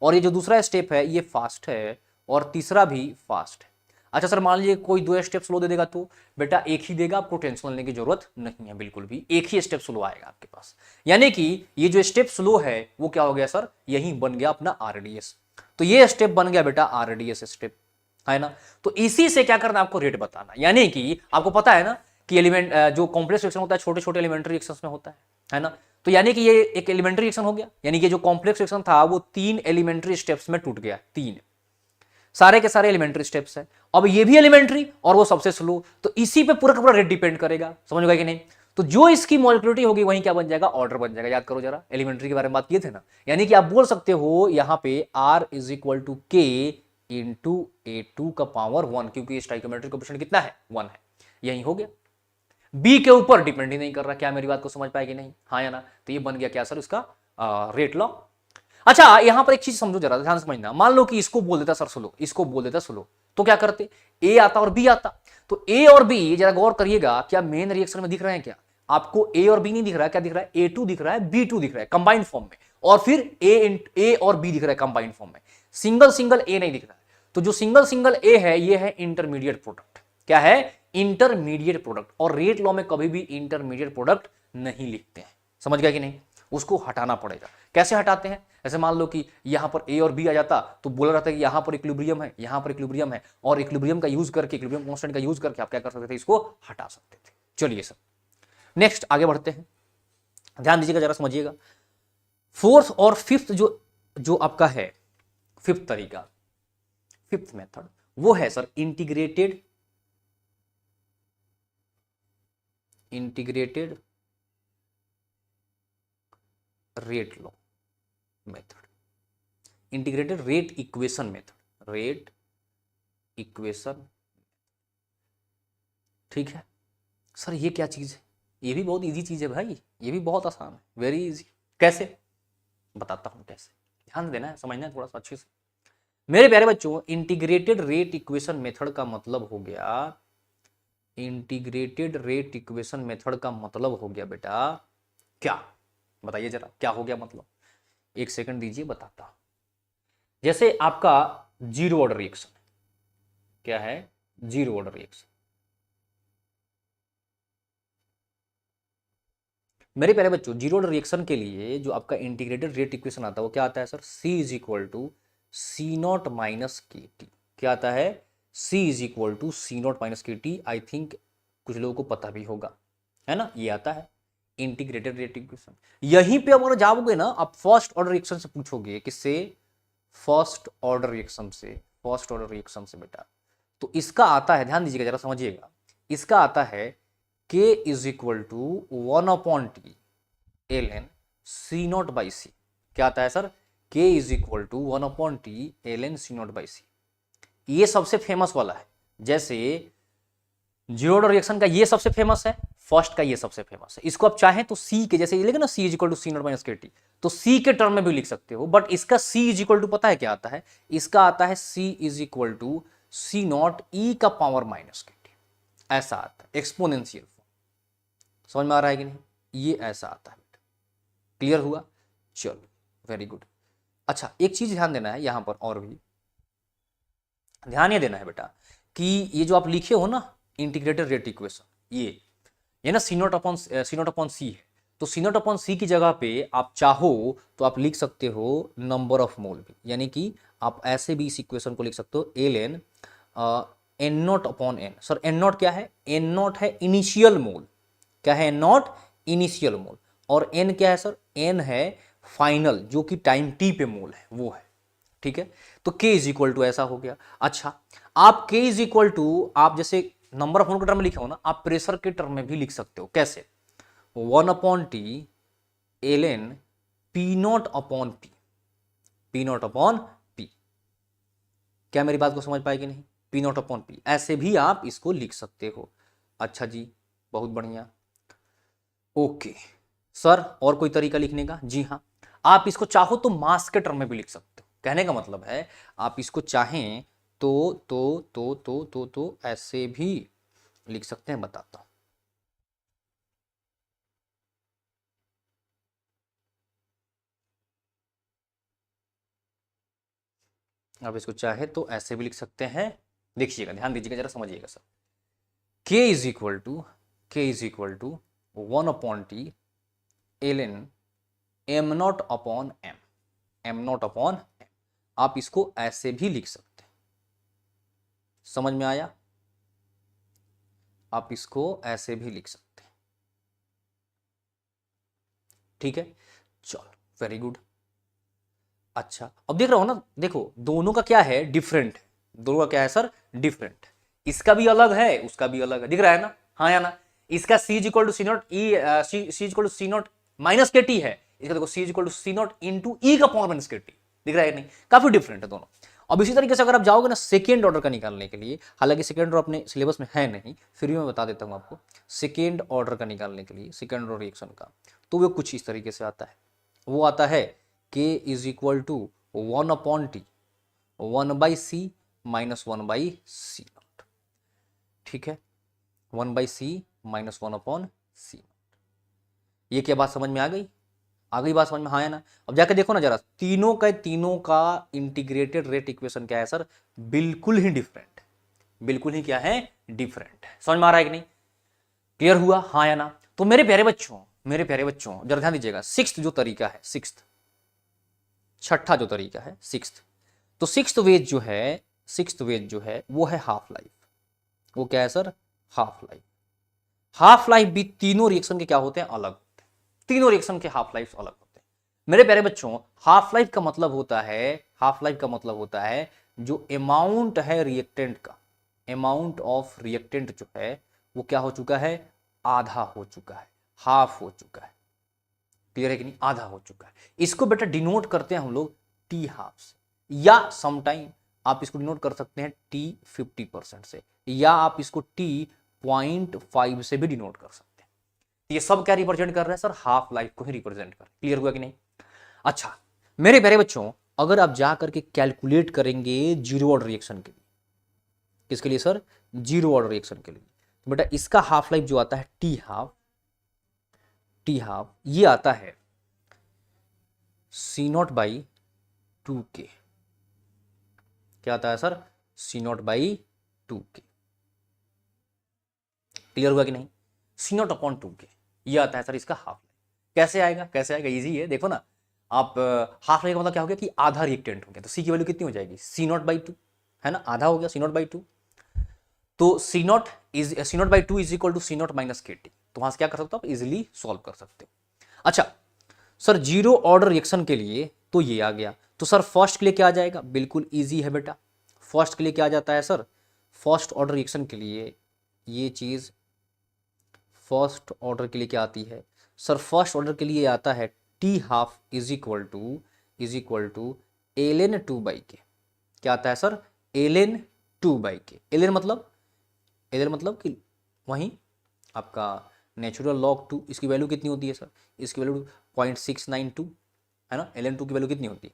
और ये जो दूसरा स्टेप है ये फास्ट है, और तीसरा भी फास्ट है। अच्छा सर, मान लीजिए कोई 2 स्टेप स्लो दे देगा तो बेटा एक ही देगा, आपको टेंशन लेने की जरूरत नहीं है, बिल्कुल भी एक ही स्टेप स्लो आएगा आपके पास। यानी कि ये जो स्टेप स्लो है वो क्या हो गया सर? यही बन गया अपना आरडीएस। तो ये स्टेप बन गया बेटा आरडीएस स्टेप, है ना। तो इसी से क्या करना, आपको रेट बताना। यानी कि आपको पता है ना कि एलिमेंट जो कॉम्प्लेक्स रिएक्शन होता है छोटे छोटे एलिमेंट्री रिएक्शंस में होता है ना। तो यानी कि ये एक एलिमेंट्री रिएक्शन हो गया, यानी कि जो कॉम्प्लेक्स रिएक्शन था वो 3 एलिमेंट्री स्टेप्स में टूट गया, 3 सारे के सारे एलिमेंट्री स्टेप्स है। अब ये भी एलिमेंट्री और वो सबसे स्लो, तो इसी पे पूरा का पूरा रेट डिपेंड करेगा, समझ गए कि नहीं? तो जो इसकी मॉलिक्यूलरिटी होगी वही क्या बन जाएगा? ऑर्डर बन जाएगा। याद करो जरा, एलिमेंट्री के बारे में बात किए थे ना। यानी कि आप बोल सकते हो यहां पे R is equal to K into A2 का पावर 1, क्योंकि स्टाइकोमेट्रिक कोएफिशिएंट कितना है? 1 है। यही हो गया, बी के ऊपर डिपेंड ही नहीं कर रहा। क्या मेरी बात को समझ पाएगी नहीं? हाँ या ना? तो ये बन गया क्या सर? इसका रेट लॉ। अच्छा, यहां पर एक चीज समझो जरा, ध्यान समझना। मान लो कि इसको बोल देता सर स्लो, इसको बोल देता स्लो, तो क्या करते? ए आता और बी आता। तो ए और बी जरा गौर करिएगा, क्या मेन रिएक्शन में दिख रहे हैं? क्या आपको ए और बी नहीं दिख रहा है? क्या दिख रहा है? A2 दिख रहा है, B2 दिख रहा है कंबाइंड फॉर्म में, और फिर ए और बी दिख रहा है कंबाइंड फॉर्म में, सिंगल सिंगल ए नहीं दिख रहा है। तो जो सिंगल सिंगल ए है ये है इंटरमीडिएट प्रोडक्ट। क्या है? Intermediate product. और रेट लॉ में कभी भी इंटरमीडिएट प्रोडक्ट नहीं लिखते हैं, समझ गया कि नहीं? उसको हटाना पड़ेगा। कैसे हटाते हैं? ऐसे मान लो कि यहां पर ए और बी आ जाता तो बोला रहता कि यहां पर इक्विलिब्रियम है, यहां पर इक्विलिब्रियम है, और इक्विलिब्रियम का यूज करके, इक्विलिब्रियम कांस्टेंट का यूज करके आप क्या कर सकते थे? इसको हटा सकते थे। चलिए सर नेक्स्ट आगे बढ़ते हैं, ध्यान दीजिएगा जरा, समझिएगा। फोर्थ और फिफ्थ जो जो आपका है, फिफ्थ तरीका, फिफ्थ मेथड, वो है sir integrated rate law method, integrated rate equation method, rate equation. ठीक है सर, ये क्या चीज है? ये भी बहुत इजी चीज है भाई, ये भी बहुत आसान है, वेरी इजी। कैसे? बताता हूं कैसे, ध्यान देना है, समझना है थोड़ा सा अच्छे से। मेरे प्यारे बच्चों, इंटीग्रेटेड रेट इक्वेशन मेथड का मतलब हो गया, इंटीग्रेटेड रेट इक्वेशन मेथड का मतलब हो गया बेटा क्या? बताइए जरा, क्या हो गया मतलब? एक सेकंड दीजिए, बताता हूं। जैसे आपका जीरो ऑर्डर रिएक्शन, क्या है? Zero order reaction. मेरे प्यारे बच्चों, जीरो ऑर्डर रिएक्शन के लिए जो आपका इंटीग्रेटेड रेट इक्वेशन आता है वो क्या आता है sir? C is equal to C naught minus K T. क्या आता है? C is equal to C naught minus K T. I think कुछ लोगों को पता भी होगा, है ना? ये आता है इंटीग्रेटेड रेट इक्वेशन। यहीं पे अगर जाओगे ना, आप फर्स्ट ऑर्डर रिएक्शन से पूछोगे, किससे? फर्स्ट ऑर्डर रिएक्शन से, फर्स्ट ऑर्डर रिएक्शन से बेटा। तो इसका आता है, ध्यान दीजिएगा जरा, समझिएगा, इसका आता है K is equal to 1 upon T L N C naught by C. क्या आता है sir? K is equal to 1 upon T L N C naught by C. ये सबसे फेमस वाला है। जैसे जीरो ऑर्डर रिएक्शन का ये सबसे फेमस है, फर्स्ट का ये सबसे फेमस है। इसको आप चाहें तो सी के जैसे लिखे ना, C is equal to C naught minus K T, तो सी के टर्म में भी लिख सकते हो, बट इसका सी इज इक्वल टू पता है क्या आता है, इसका आता है C is equal to C naught E का पावर माइनस के टी, ऐसा आता है एक्सपोनेंशियल फॉर्म। समझ में आ रहा है कि नहीं, ये ऐसा आता है बेटा, क्लियर हुआ, चलो वेरी गुड। अच्छा एक चीज ध्यान देना है यहां पर, और भी ध्यान ये देना है बेटा कि ये जो आप लिखे हो ना इंटीग्रेटेड रेट इक्वेशन, ये ना सी नॉट अपॉन सी है, तो सी नॉट अपॉन सी की जगह पे आप चाहो तो आप लिख सकते हो नंबर ऑफ मोल भी, यानी कि आप ऐसे भी इस इक्वेशन को लिख सकते हो L N N naught upon N. Sir N naught क्या है, एन नॉट है इनिशियल मोल, क्या है एन नॉट, इनिशियल मोल, और एन क्या है सर, एन है फाइनल जो कि टाइम टी पे मोल है वो है, ठीक है। तो k इज इक्वल टू ऐसा हो गया। अच्छा आप k इज इक्वल टू, आप जैसे नंबर ऑफ मोल के टर्म में लिखे हो ना, आप प्रेशर के टर्म में भी लिख सकते हो, कैसे, 1/T ln P0/P, P0/P, क्या मेरी बात को समझ पाए कि नहीं, P0/P ऐसे भी आप इसको लिख सकते हो। अच्छा जी बहुत बढ़िया, ओके सर और कोई तरीका लिखने का, जी हाँ आप इसको चाहो तो मास के टर्म में भी लिख सकते हो, कहने का मतलब है आप इसको चाहें तो ऐसे भी लिख सकते हैं, बताता हूं। आप इसको चाहे तो ऐसे भी लिख सकते हैं, देखिएगा ध्यान दीजिएगा जरा समझिएगा sir, k is equal to 1/T ln m0/m, आप इसको ऐसे भी लिख सकते हैं, समझ में आया, आप इसको ऐसे भी लिख सकते हैं, ठीक है, चलो वेरी गुड। अच्छा अब देख रहा हो ना, देखो दोनों का क्या है, डिफरेंट है, दोनों का क्या है सर, डिफरेंट, इसका भी अलग है उसका भी अलग है, दिख रहा है ना, हाँ या ना, इसका C is equal to C naught E, C is equal to C naught minus K T है, इसका देखो C is equal to C naught into E का पावर माइनस के टी, दिख रहा है नहीं, काफी डिफरेंट है दोनों। अब इसी तरीके से अगर आप जाओगे ना सेकेंड ऑर्डर का निकालने के लिए, हालांकि सेकेंड ऑर्डर अपने सिलेबस में है नहीं, फिर भी मैं बता देता हूं आपको, सेकेंड ऑर्डर का निकालने के लिए, सेकेंड ऑर्डर रिएक्शन का, तो वो कुछ इस तरीके से आता है, वो आता है k is equal to 1/T 1/c minus 1/c naught, ठीक है, 1/c माइनस 1/c। ये क्या बात समझ में आ गई, आ गई बात समझ में, हाँ या ना। अब जाकर देखो ना जरा, तीनों का इंटीग्रेटेड रेट इक्वेशन क्या है सर, बिल्कुल ही डिफरेंट, बिल्कुल ही क्या है, डिफरेंट है, समझ में आ रहा है कि नहीं, क्लियर हुआ, हाँ या ना। तो मेरे प्यारे बच्चों जरा ध्यान दीजिएगा, सिक्स्थ जो तरीका है, छठा जो तरीका है सिक्स्थ, तो सिक्स्थ वेज जो है वो है हाफ लाइफ, वो क्या है sir, half life. Half life भी तीनों रिएक्शन के क्या होते हैं, अलग होते हैं, तीनों रिएक्शन के हाफ लाइफ अलग होते हैं। मेरे प्यारे बच्चों हाफ लाइफ का मतलब होता है, हाफ लाइफ का मतलब होता है जो अमाउंट है रिएक्टेंट का, अमाउंट ऑफ रिएक्टेंट जो है वो क्या हो चुका है, आधा हो चुका है, हाफ हो चुका है, क्लियर है कि नहीं, आधा हो चुका है। इसको बेटा डिनोट करते हैं हम लोग टी हाफ से, या समटाइम आप इसको डिनोट कर सकते हैं टी 50% से, या आप इसको टी 0.5 से भी डिनोट कर सकते हैं। ये सब क्या रिप्रेजेंट कर रहे हैं सर, हाफ लाइफ को ही रिप्रेजेंट कर, क्लियर हुआ कि नहीं। अच्छा मेरे प्यारे बच्चों अगर आप जा करके कैलकुलेट करेंगे जीरो ऑर्डर रिएक्शन के लिए, किसके लिए सर, जीरो ऑर्डर रिएक्शन के लिए, तो बेटा इसका हाफ लाइफ जो आता है टी हाफ ये आता है C0/2k, क्या आता है सर, C0/2k, क्लियर हुआ कि नहीं, C0/2k ये आता है सर इसका हाफ लाइफ। कैसे आएगा, इजी है, देखो ना आप, हाफ लाइफ का मतलब क्या हो गया कि आधा रिएक्टेंट हो गया, तो C की वैल्यू कितनी हो जाएगी, C0/2 है ना, आधा हो गया C0/2, तो C0/2 is equal to C0 minus K T, तो वहां से क्या कर सकते हो आप, इजिली सॉल्व कर सकते हो। अच्छा सर जीरो ऑर्डर रिएक्शन के लिए तो ये आ गया, तो सर फर्स्ट के लिए क्या आ जाएगा, बिल्कुल इजी है बेटा, फर्स्ट के लिए क्या आ जाता है सर, फर्स्ट ऑर्डर रिएक्शन के लिए ये चीज, फर्स्ट ऑर्डर के लिए क्या आती है सर, फर्स्ट ऑर्डर के लिए आता है T half is equal to ln 2/k, क्या आता है सर, ln 2/k, ln मतलब कि वहीं आपका नेचुरल लॉग 2 इसकी वैल्यू कितनी होती है सर, इसकी वैल्यू 0.692 है ना। ln2 की वैल्यू कितनी होती है,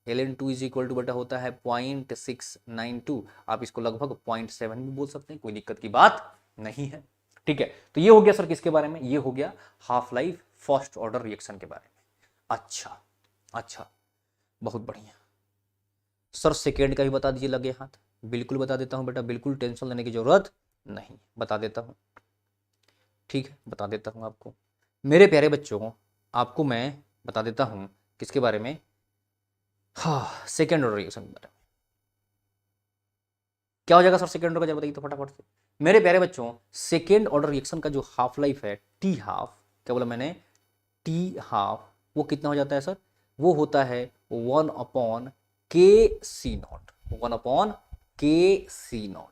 ln2 इज इक्वल टू बेटा होता है 0.692, आप इसको लगभग 0.7 भी बोल सकते हैं, कोई दिक्कत की बात नहीं है। ठीक है, तो ये हो गया सर किसके बारे में, ये हो गया half life first order reaction के बारे में। अच्छा अच्छा, बहुत बढ़िया सर, सेकेंड का भी बता दीजिए लगे हाथ। बिल्कुल बता देता हूं बेटा, बिल्कुल टेंशन लेने की जरूरत नहीं, बता देता हूं। ठीक है, बता देता हूं आपको मेरे प्यारे बच्चों, आपको मैं बता देता हूं किसके बारे में, हाँ सेकेंड ऑर्डर रिएक्शन के बारे में। क्या हो जाएगा सर सेकेंड ऑर्डर का, जरा बताइए तो फटाफट से मेरे प्यारे बच्चों। सेकेंड ऑर्डर रिएक्शन का जो हाफ लाइफ है टी हाफ, क्या बोला मैंने, टी हाफ, वो कितना हो जाता है सर, वो होता है 1/k⁻, 1/k⁻।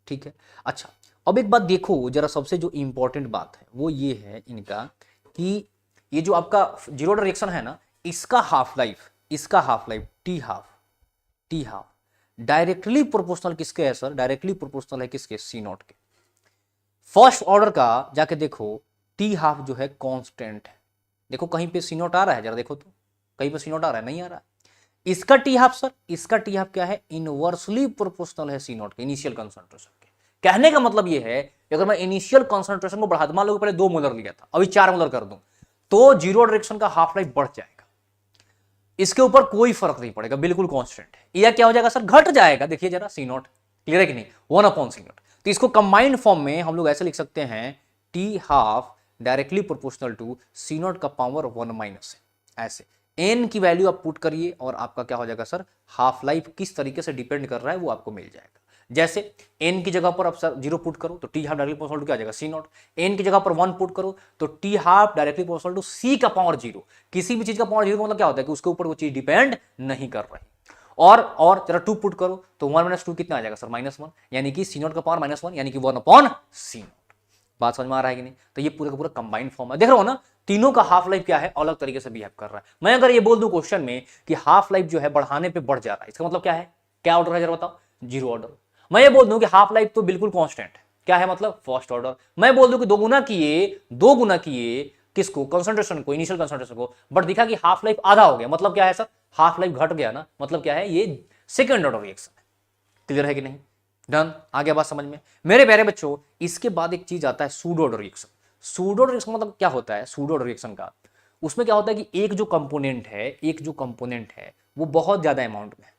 ठीक है, अच्छा अब एक बात देखो जरा, सबसे जो इंपॉर्टेंट बात है वो ये है इनका कि ये जो आपका जीरो ऑर्डर रिएक्शन है ना, इसका half life T half directly proportional किसके है सर, डायरेक्टली प्रोपोर्शनल है किसके, C0 के। फर्स्ट ऑर्डर का जाके देखो टी हाफ जो है कांस्टेंट है, देखो कहीं पे C0 आ रहा है, जरा देखो तो कहीं पे C0 आ रहा है, नहीं आ रहा है। इसका टी हाफ सर, इसका टी हाफ क्या है, इनवर्सली प्रोपोर्शनल है C0 के इनिशियल कंसंट्रेशन के। कहने का मतलब ये है कि अगर मैं इनिशियल कंसंट्रेशन को बढ़ा दूं, मान लो पहले 2 मोलर लिया था, अभी 4 मोलर कर दूं, तो जीरो रिएक्शन का हाफ लाइफ बढ़ जाएगा, इसके ऊपर कोई फर्क नहीं पड़ेगा, बिल्कुल कांस्टेंट है। या क्या हो जाएगा सर, घट जाएगा, देखिए जरा C0, क्लियर है कि नहीं, 1/C0। तो इसको कंबाइंड फॉर्म में हम लोग ऐसे लिख सकते हैं, T half directly proportional to C0 का पावर 1- है, ऐसे n की वैल्यू आप पुट करिए और आपका क्या हो जाएगा सर, हाफ लाइफ किस तरीके से डिपेंड कर रहा है वो आपको मिल जाएगा। जैसे n की जगह पर आप सर 0 पुट करो तो T half directly proportional to क्या आ जाएगा, C0। n की जगह पर 1 पुट करो तो T half directly proportional to c का पावर 0। किसी भी चीज का पावर 0 मतलब क्या होता है कि उसके ऊपर वो चीज डिपेंड नहीं कर रही। और जरा 2 पुट करो तो 1 - 2 कितना आ जाएगा सर, -1, यानी कि C0 का पावर -1 यानी कि 1/C0। बात समझ में आ रहा है कि नहीं, तो ये पूरा का पूरा कंबाइंड फॉर्म है, देख रहे हो ना, तीनों का हाफ लाइफ क्या है, अलग तरीके से बिहेव कर रहा है। मैं अगर ये बोल दूं क्वेश्चन में कि हाफ लाइफ जो है बढ़ाने पे बढ़ जा रहा है, इसका मतलब क्या है, क्या ऑर्डर है जरा बताओ, जीरो ऑर्डर। मैं ये बोल दूं कि हाफ लाइफ तो बिल्कुल कांस्टेंट है, क्या है मतलब, फर्स्ट ऑर्डर। मैं बोल दूं कि 2 गुना किए किसको, कंसंट्रेशन को, इनिशियल कंसंट्रेशन को, बट दिखा कि हाफ लाइफ आधा हो गया, मतलब क्या है सर, हाफ लाइफ घट गया ना, मतलब क्या है, ये सेकेंड ऑर्डर रिएक्शन है। क्लियर है कि नहीं, डन, आ गया बात समझ में मेरे प्यारे बच्चों। इसके बाद एक चीज आता है pseudo order reaction. Pseudo order reaction मतलब क्या होता है, सूडो ऑर्डर रिएक्शन का उसमें क्या होता है कि एक जो कंपोनेंट है वो बहुत ज्यादा अमाउंट में है।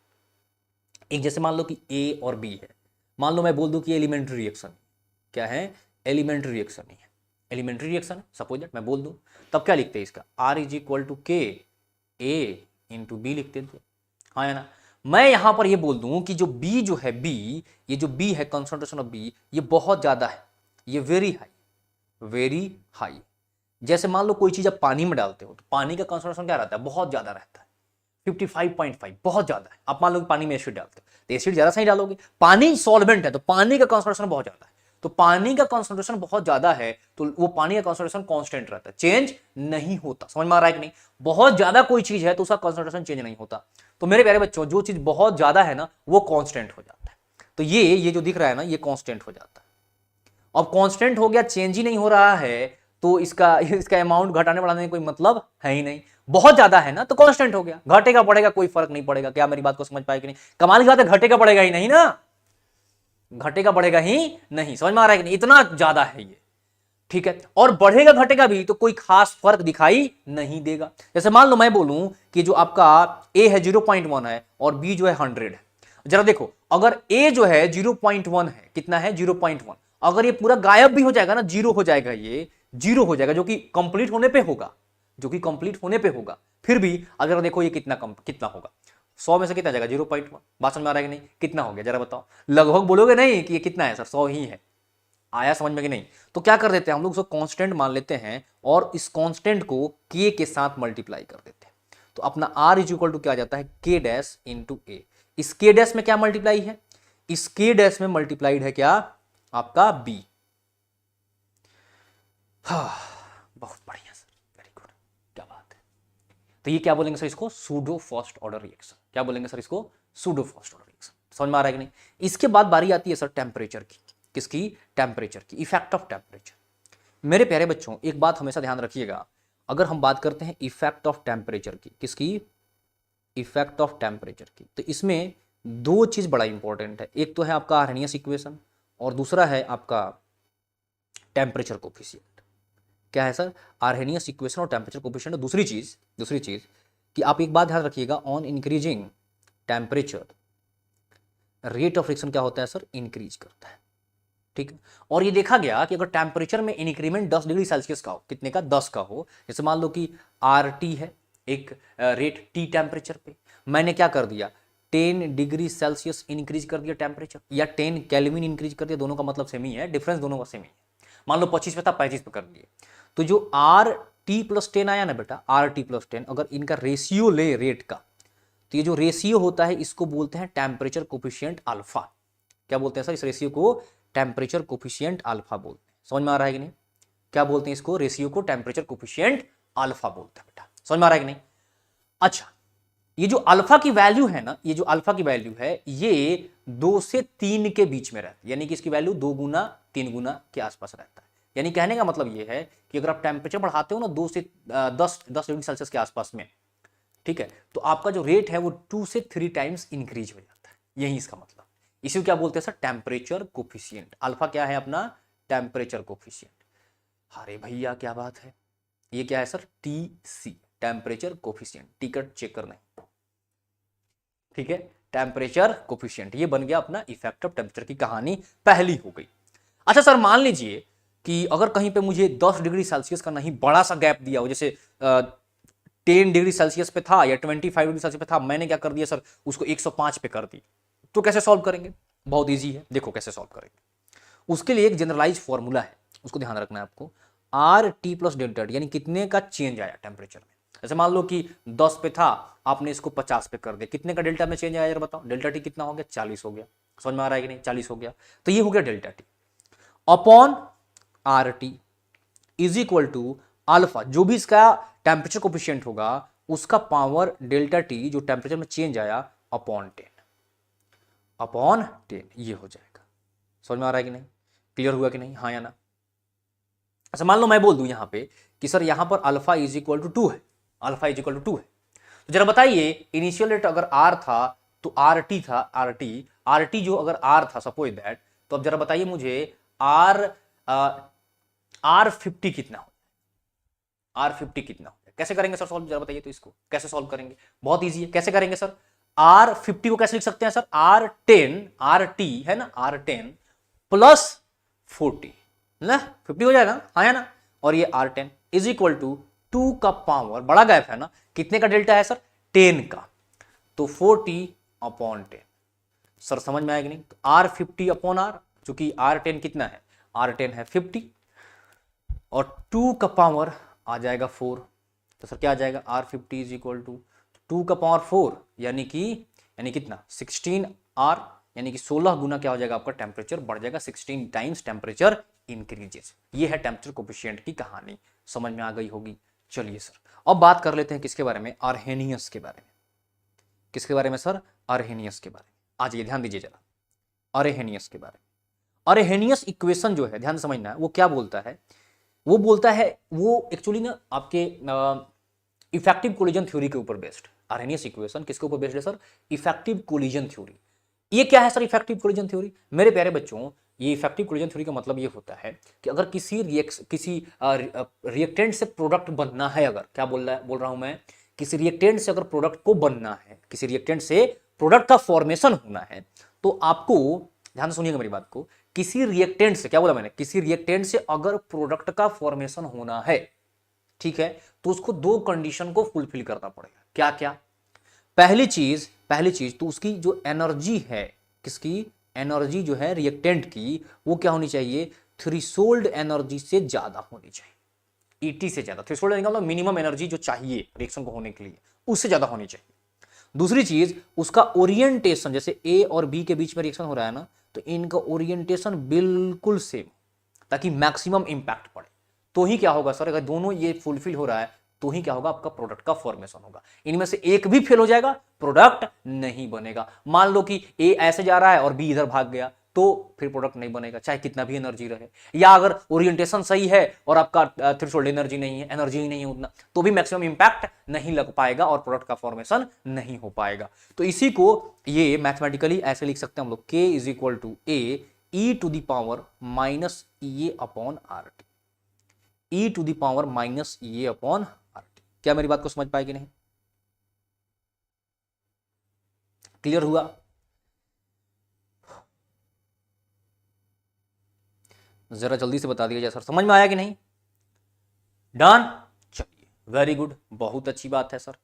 एक जैसे मान लो कि ए और बी है, मान लो मैं बोल दूं कि एलिमेंट्री रिएक्शन, क्या है, एलिमेंट्री रिएक्शन ही है, एलिमेंट्री रिएक्शन सपोज दैट मैं बोल दूं, तब क्या लिखते हैं इसका, R = K/A × B लिखते थे, हाँ या ना। मैं यहां पर ये बोल दूं कि जो B जो है, B, ये जो B है, कंसंट्रेशन ऑफ B, ये बहुत ज्यादा है, ये वेरी हाई। जैसे मान लो कोई चीज आप पानी में डालते हो तो पानी का कंसंट्रेशन क्या रहता है, बहुत ज्यादा रहता है, 55.5, बहुत ज्यादा है। आप मान लो कि पानी में एसिड डालते हो तो एसिड ज्यादा सही डालोगे, पानी सॉल्वेंट है तो पानी का कंसंट्रेशन बहुत ज्यादा है, तो पानी का कंसंट्रेशन बहुत ज्यादा है तो वो पानी का कंसंट्रेशन कांस्टेंट रहता है, चेंज नहीं होता। समझ में आ रहा है कि नहीं, बहुत ज्यादा कोई चीज है तो उसका कंसंट्रेशन चेंज नहीं होता। तो मेरे प्यारे बच्चों, जो चीज बहुत ज्यादा है ना वो कांस्टेंट हो जाता है, तो ये जो दिख रहा है ना ये कांस्टेंट हो जाता है। अब कांस्टेंट हो गया, चेंज ही नहीं हो रहा है, तो इसका इसका अमाउंट घटाने बढ़ाने में कोई मतलब है ही नहीं। बहुत ज्यादा है ना तो कांस्टेंट हो गया, घटेगा बढ़ेगा कोई फर्क नहीं पड़ेगा। क्या मेरी बात को समझ पाए कि नहीं, कमाल की बात है, घटेगा बढ़ेगा ही नहीं ना, घटेगा बढ़ेगा ही नहीं, समझ में आ रहा है कि नहीं, इतना ज्यादा है ये। ठीक है, और बढ़ेगा घटेगा भी तो कोई खास फर्क दिखाई नहीं देगा। जैसे मान लो मैं बोलूं कि जो आपका ए है 0.1 है और बी जो है 100 है, जरा देखो अगर ए जो है 0.1 है, कितना है 0.1, अगर ये पूरा गायब भी हो जाएगा ना, जीरो हो जाएगा, ये जीरो हो जाएगा, जो कि कंप्लीट होने पे होगा, जो कि कंप्लीट होने पे होगा। फिर भी अगर देखो ये कितना होगा, 100 में से कितना जाएगा 0.1। बात समझ में आ रहा है कि नहीं, कितना हो गया जरा बताओ, लगभग बोलोगे नहीं कि ये कितना है सर, 100 ही है। आया समझ में कि नहीं, तो क्या कर देते हैं हम लोग उसको कांस्टेंट मान लेते हैं और इस कांस्टेंट को k के साथ मल्टीप्लाई कर देते हैं, तो अपना r = क्या आ जाता है, k'(a). इस k' में क्या मल्टीप्लाई है, इस k' में मल्टीप्लाइड है क्या, आपका b। हाँ, बहुत बढ़िया सर, वेरी गुड, क्या बात है। तो ये क्या बोलेंगे सर, इसको सूडो फर्स्ट ऑर्डर रिएक्शन, क्या बोलेंगे सर इसको, सूडो फर्स्ट ऑर्डर रिएक्शन। समझ में आ रहा है कि नहीं। इसके बाद बारी आती है सर टेम्परेचर की, किसकी? टेम्परेचर की, इफेक्ट ऑफ टेम्परेचर। मेरे प्यारे बच्चों एक बात हमेशा ध्यान रखिएगा, अगर हम बात करते हैं इफेक्ट ऑफ टेम्परेचर की, किसकी? इफेक्ट ऑफ टेम्परेचर की, तो इसमें दो चीज बड़ा इंपॉर्टेंट है, एक तो है आपका आर्हेनियस इक्वेशन और दूसरा है आपका टेम्परेचर कोफिशिएंट। क्या है सर? आर्हेनियस इक्वेशन और टेम्परेचर कोफिशिएंट। दूसरी चीज कि आप एक बात ध्यान रखिएगा, on increasing temperature rate of reaction क्या होता है सर? इंक्रीज करता है। ठीक है, और ये देखा गया कि अगर टेम्परेचर में इंक्रीमेंट 10 डिग्री सेल्सियस का हो, कितने का? 10 का हो, जैसे मान लो कि RT है एक रेट T टेम्परेचर पे, मैंने क्या कर दिया? 10 डिग्री सेल्सियस इंक्रीज कर दिया टेम्परेचर, या 10 केल्विन इंक्रीज कर दिया, दोनों का मतलब सेम ही है, डिफरेंस दोनों का सेम ही है। मान लो 25 पे था, 35 पे कर दिए, तो जो RT+10 आया ना बेटा, RT+10, अगर इनका रेशियो ले रेट का, तो ये जो रेशियो होता है इसको बोलते हैं टेम्परेचर कोफिशिएंट अल्फा। क्या बोलते हैं सर? इस रेशियो को टेम्परेचर कोफिशिएंट अल्फा बोलते हैं। समझ में आ रहा है कि नहीं? क्या बोलते हैं इसको? रेशियो को टेम्परेचर कोफिशिएंट अल्फा बोलते हैं बेटा। समझ में आ रहा है कि नहीं? अच्छा, ये जो अल्फा की वैल्यू है ना, ये जो अल्फा की वैल्यू है ये 2 से 3 के बीच में रहती है, यानी कि इसकी वैल्यू 2 गुना 3 गुना के आसपास रहता है। यानी कहने का मतलब ये है कि अगर आप टेम्परेचर बढ़ाते हो ना 2 से 10 डिग्री सेल्सियस के आसपास में, ठीक है, तो आपका जो रेट है वो 2 से 3 टाइम्स इंक्रीज हो जाता है। यही इसका मतलब। इसी को क्या बोलते हैं सर? Temperature coefficient. अल्फा क्या है अपना? Temperature coefficient. अरे भैया क्या बात है, ये क्या है sir? TC, temperature coefficient. Ticket check करना है, ठीक है, टेम्परेचर कोफिशिएंट, ये बन गया अपना इफेक्ट ऑफ टेम्परेचर की कहानी पहली हो गई। अच्छा सर, मान लीजिए कि अगर कहीं पे मुझे 10 डिग्री सेल्सियस का नहीं बड़ा सा गैप दिया हो, जैसे 10 डिग्री सेल्सियस पे था या 25 डिग्री सेल्सियस पे था, मैंने क्या कर दिया सर? उसको 105 पे कर दी, तो कैसे सॉल्व करेंगे? बहुत ईजी है, देखो कैसे सॉल्व करेंगे। उसके लिए एक जनरलाइज फॉर्मूला है, उसको ध्यान रखना है आपको। RT+ΔT, यानी कितने का चेंज आया टेम्परेचर में। जैसे मान लो कि 10 पे था, आपने इसको 50 पे कर दिया, कितने का डेल्टा में चेंज आया यार बताओ? डेल्टा टी कितना हो गया? 40 हो गया। समझ में आ रहा है कि नहीं? 40 हो गया, तो ये हो गया delta T upon RT is equal to alpha, जो भी इसका टेम्परेचर कोफिशिएंट होगा उसका पावर डेल्टा टी, जो टेम्परेचर में चेंज आया, अपॉन 10 ये हो जाएगा। समझ में आ रहा है कि नहीं? क्लियर हुआ कि नहीं? हाँ या ना? अच्छा, मान लो मैं बोल दूं यहां पे कि सर यहां पर अल्फा इज इक्वल टू 2 है, अल्फा इज इक्वल टू 2 है, तो जरा बताइए इनिशियल रेट अगर R था तो RT था, RT जो अगर R था सपोज दैट, तो अब जरा बताइए मुझे R50 कितना हो? R50 कितना हो? कैसे करेंगे सर सॉल्व? जरा बताइए तो इसको कैसे सॉल्व करेंगे? बहुत इजी है, कैसे करेंगे सर? R50 को कैसे लिख सकते हैं सर? R10, RT है ना, R10 प्लस 40 ना, 50 हो जाएगा, हाँ है ना, और ये R10 इज इक्वल टू 2 का पावर, बड़ा गैप है ना, कितने का डेल्टा है सर? 10 का, तो 40 अपॉन 10। सर समझ में आएगा नहीं? तो R50 अपॉन R, चूंकि R10 कितना है? R10 है 50 और 2 का पावर आ जाएगा 4, तो सर क्या आ जाएगा? R50 इज इक्वल टू 2 का पावर 4, यानी कितना? 16R, यानी कि 16 गुना क्या हो जाएगा आपका? टेम्परेचर बढ़ जाएगा, 16 टाइम्स टेम्परेचर इंक्रीजेस। ये है टेम्परेचर कोफिशिएंट की कहानी, समझ में आ गई होगी। चलिए सर, अब बात कर लेते हैं किसके बारे में? आर्हेनियस के बारे में। किसके बारे में सर? आर्हेनियस के बारे में। आ जाइए, ध्यान दीजिए जरा आर्हेनियस के बारे में। आर्हेनियस इक्वेशन जो है, ध्यान से समझना है, वो क्या बोलता है? वो बोलता है, वो एक्चुअली ना आपके इफेक्टिव कोलिजन थ्योरी के ऊपर बेस्ड। आर्हेनियस इक्वेशन किसके ऊपर बेस्ड है सर? Effective collision theory. ये क्या है सर इफेक्टिव कोलिजन थ्योरी? मेरे प्यारे बच्चों, ये इफेक्टिव कोलिजन थ्योरी का मतलब ये होता है कि अगर किसी रिएक्टेंट से प्रोडक्ट बनना है, अगर क्या बोल रहा हूं मैं, किसी रिएक्टेंट से अगर प्रोडक्ट को बनना है, किसी रिएक्टेंट से प्रोडक्ट का फॉर्मेशन होना है, तो आपको ध्यान से सुनिएगा मेरी बात को, किसी रिएक्टेंट से, क्या बोला मैंने? किसी रिएक्टेंट से अगर प्रोडक्ट का फॉर्मेशन होना है, ठीक है, तो उसको दो कंडीशन को फुलफिल करना पड़ेगा। क्या क्या? पहली चीज तो उसकी जो एनर्जी है, किसकी एनर्जी जो है रिएक्टेंट की, वो क्या होनी चाहिए? थ्रेशोल्ड एनर्जी से ज्यादा होनी चाहिए। ईटी से ज्यादा, थ्रेशोल्ड एनर्जी मतलब मिनिमम एनर्जी जो चाहिए रिएक्शन को होने के लिए, उससे ज्यादा होनी चाहिए। दूसरी चीज, उसका ओरिएंटेशन, जैसे ए और बी के बीच में रिएक्शन हो रहा है ना, तो इनका ओरिएंटेशन बिल्कुल सेम, ताकि मैक्सिमम इंपैक्ट पड़े। तो ही क्या होगा सर? अगर दोनों ये फुलफिल हो रहा है तो ही क्या होगा? आपका प्रोडक्ट का फॉर्मेशन होगा। इनमें से एक भी फेल हो जाएगा, प्रोडक्ट नहीं बनेगा। मान लो कि ए ऐसे जा रहा है और बी इधर भाग गया, तो फिर प्रोडक्ट नहीं बनेगा, चाहे कितना भी एनर्जी रहे। या अगर ओरिएंटेशन सही है और आपका थ्रेशोल्ड एनर्जी नहीं है, एनर्जी ही नहीं है उतना, तो भी मैक्सिमम इंपैक्ट नहीं लग पाएगा और प्रोडक्ट का फॉर्मेशन नहीं हो पाएगा। तो इसी को ये मैथमेटिकली ऐसे लिख सकते हैं हम लोग, K is equal to A E to the power minus E A upon R T, E to the power minus E A upon R T. क्या मेरी बात को समझ पाए कि नहीं? क्लियर हुआ? जरा जल्दी से बता दिया जाए सर, समझ में आया कि नहीं? डन? चलिए, वेरी गुड, बहुत अच्छी बात है सर,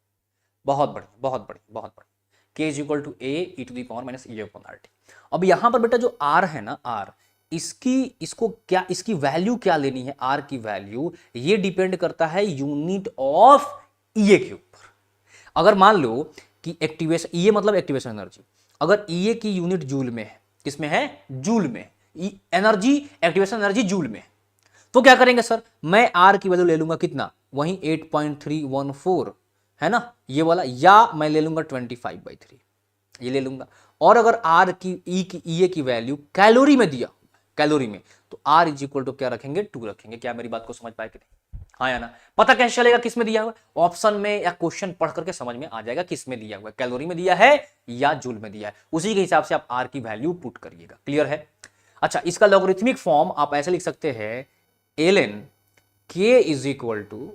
बहुत बढ़िया बहुत बढ़िया बहुत बढ़िया। K is equal to A E to the power minus E upon R T. अब यहां पर बेटा जो R है ना, R, इसको क्या, इसकी वैल्यू क्या लेनी है? R की वैल्यू ये डिपेंड करता है यूनिट ऑफ E के ऊपर। अगर मान लो कि एक्टिवेशन, E मतलब एक्टिवेशन एनर्जी, अगर E की यूनिट जूल में है, किसमें है? जूल में। एनर्जी, एक्टिवेशन एनर्जी जूल में, तो क्या करेंगे सर, मैं R की वैल्यू ले लूंगा कितना, वहीं 8.314 है ना ये वाला, या मैं ले लूंगा 25/3 ये ले लूंगा। और अगर R की E की वैल्यू कैलोरी में दिया, कैलोरी में, तो R इज इक्वल टू क्या रखेंगे? 2 रखेंगे। क्या मेरी बात को समझ पाए कि नहीं? हाँ या ना? पता कैसे चलेगा किस में दिया हुआ? ऑप्शन में या क्वेश्चन पढ़ करके समझ में आ जाएगा किस में दिया हुआ है, कैलोरी में दिया है या जूल में दिया है, उसी के हिसाब से आप R की वैल्यू पुट करिएगा। क्लियर है? अच्छा, इसका लॉगरिथमिक फॉर्म आप ऐसे लिख सकते हैं, ln K is equal to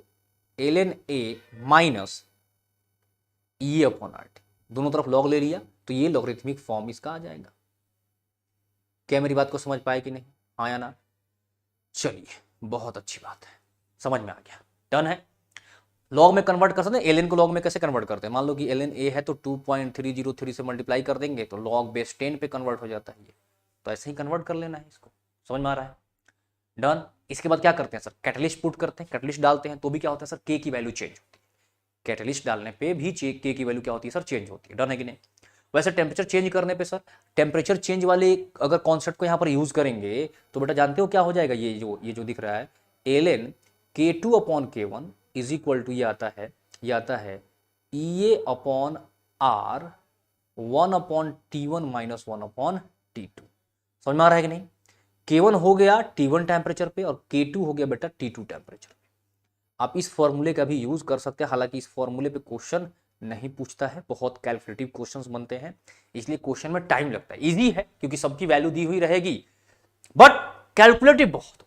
ln A minus E upon R T, दोनों तरफ लॉग ले लिया तो ये लॉगरिथमिक फॉर्म इसका आ जाएगा। क्या मेरी बात को समझ पाए कि नहीं? हाँ या ना? चलिए, बहुत अच्छी बात है, समझ में आ गया। डन है? लॉग में कन्वर्ट कर सकते हैं। ln को लॉग में कैसे कन्वर्ट करते हैं? मान लो कि ln A है तो 2.303 से मल्टीप्लाई कर देंगे तो लॉग बेस 10 पे कन्वर्ट हो जाता है ये, तो ऐसे ही कन्वर्ट कर लेना है इसको। समझ में आ रहा है? डन। इसके बाद क्या करते हैं सर? कैटलिस्ट पुट करते हैं, कैटलिस्ट डालते हैं तो भी क्या होता है सर? K की वैल्यू चेंज होती है। कैटलिस्ट डालने पे भी K की वैल्यू क्या होती है सर? चेंज होती है। डन है कि नहीं? वैसे टेम्परेचर चेंज करने पे सर, टेम्परेचर चेंज वाले अगर कॉन्सेप्ट को यहाँ पर यूज करेंगे तो बेटा जानते हो क्या हो जाएगा? ये जो दिख रहा है, ln K2 upon K1 is equal to ये आता है E A upon R 1 upon T1 minus 1 upon T2। समझ में आ रहा है कि नहीं? K1 हो गया T1 टेम्परेचर पे और K2 हो गया बेटा T2 टेम्परेचर पे। आप इस फॉर्मूले का भी यूज कर सकते हैं, हालांकि इस फॉर्मूले पे क्वेश्चन नहीं पूछता है, बहुत कैलकुलेटिव क्वेश्चंस बनते हैं, इसलिए क्वेश्चन में टाइम लगता है। इजी है क्योंकि सबकी वैल्यू दी हुई रहेगी, बट कैलकुलेटिव बहुत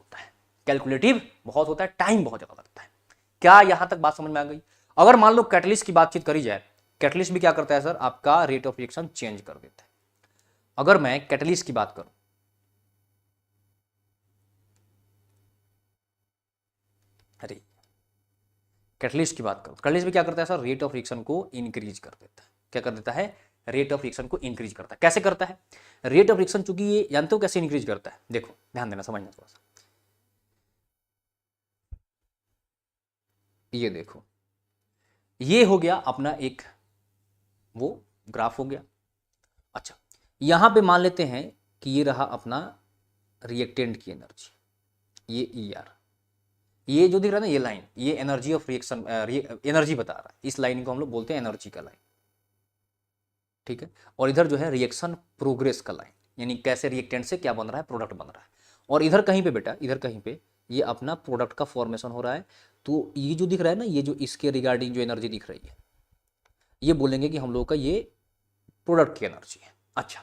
होता है, टाइम बहुत ज्यादा लगता है। क्या यहां तक बात समझ में आ गई? अगर मान लो कैटलिस्ट की बातचीत करी जाए, कैटलिस्ट भी क्या करता है सर? आपका रेट ऑफ रिएक्शन चेंज कर देता है। अगर मैं कैटलिस्ट की बात करूं, अरे कैटलिस्ट की बात करो, कैटलिस्ट भी क्या करता है सर? रेट ऑफ रिएक्शन को इंक्रीज कर देता है। क्या कर देता है? रेट ऑफ रिएक्शन को इंक्रीज करता है। कैसे करता है? रेट ऑफ रिएक्शन, चूंकि ये जानते हो कैसे इंक्रीज करता है? देखो, ध्यान देना, समझना थोड़ा सा। ये देखो, ये हो गया अपना एक वो ग्राफ हो गया। अच्छा, यहां पे मान लेते हैं कि ये रहा अपना रिएक्टेंट की एनर्जी, ये ER, ये जो दिख रहा है ना ये लाइन, ये एनर्जी ऑफ रिएक्शन, एनर्जी बता रहा है। इस लाइन को हम लोग बोलते हैं एनर्जी का लाइन, ठीक है। और इधर जो है रिएक्शन प्रोग्रेस का लाइन, यानी कैसे रिएक्टेंट से क्या बन रहा है, प्रोडक्ट बन रहा है। और इधर कहीं पे बेटा, इधर कहीं पे ये अपना प्रोडक्ट का फॉर्मेशन हो रहा है। तो ये जो दिख रहा है ना, ये जो इसके रिगार्डिंग जो एनर्जी दिख रही है, ये बोलेंगे कि हम लोग का ये प्रोडक्ट की एनर्जी है। अच्छा,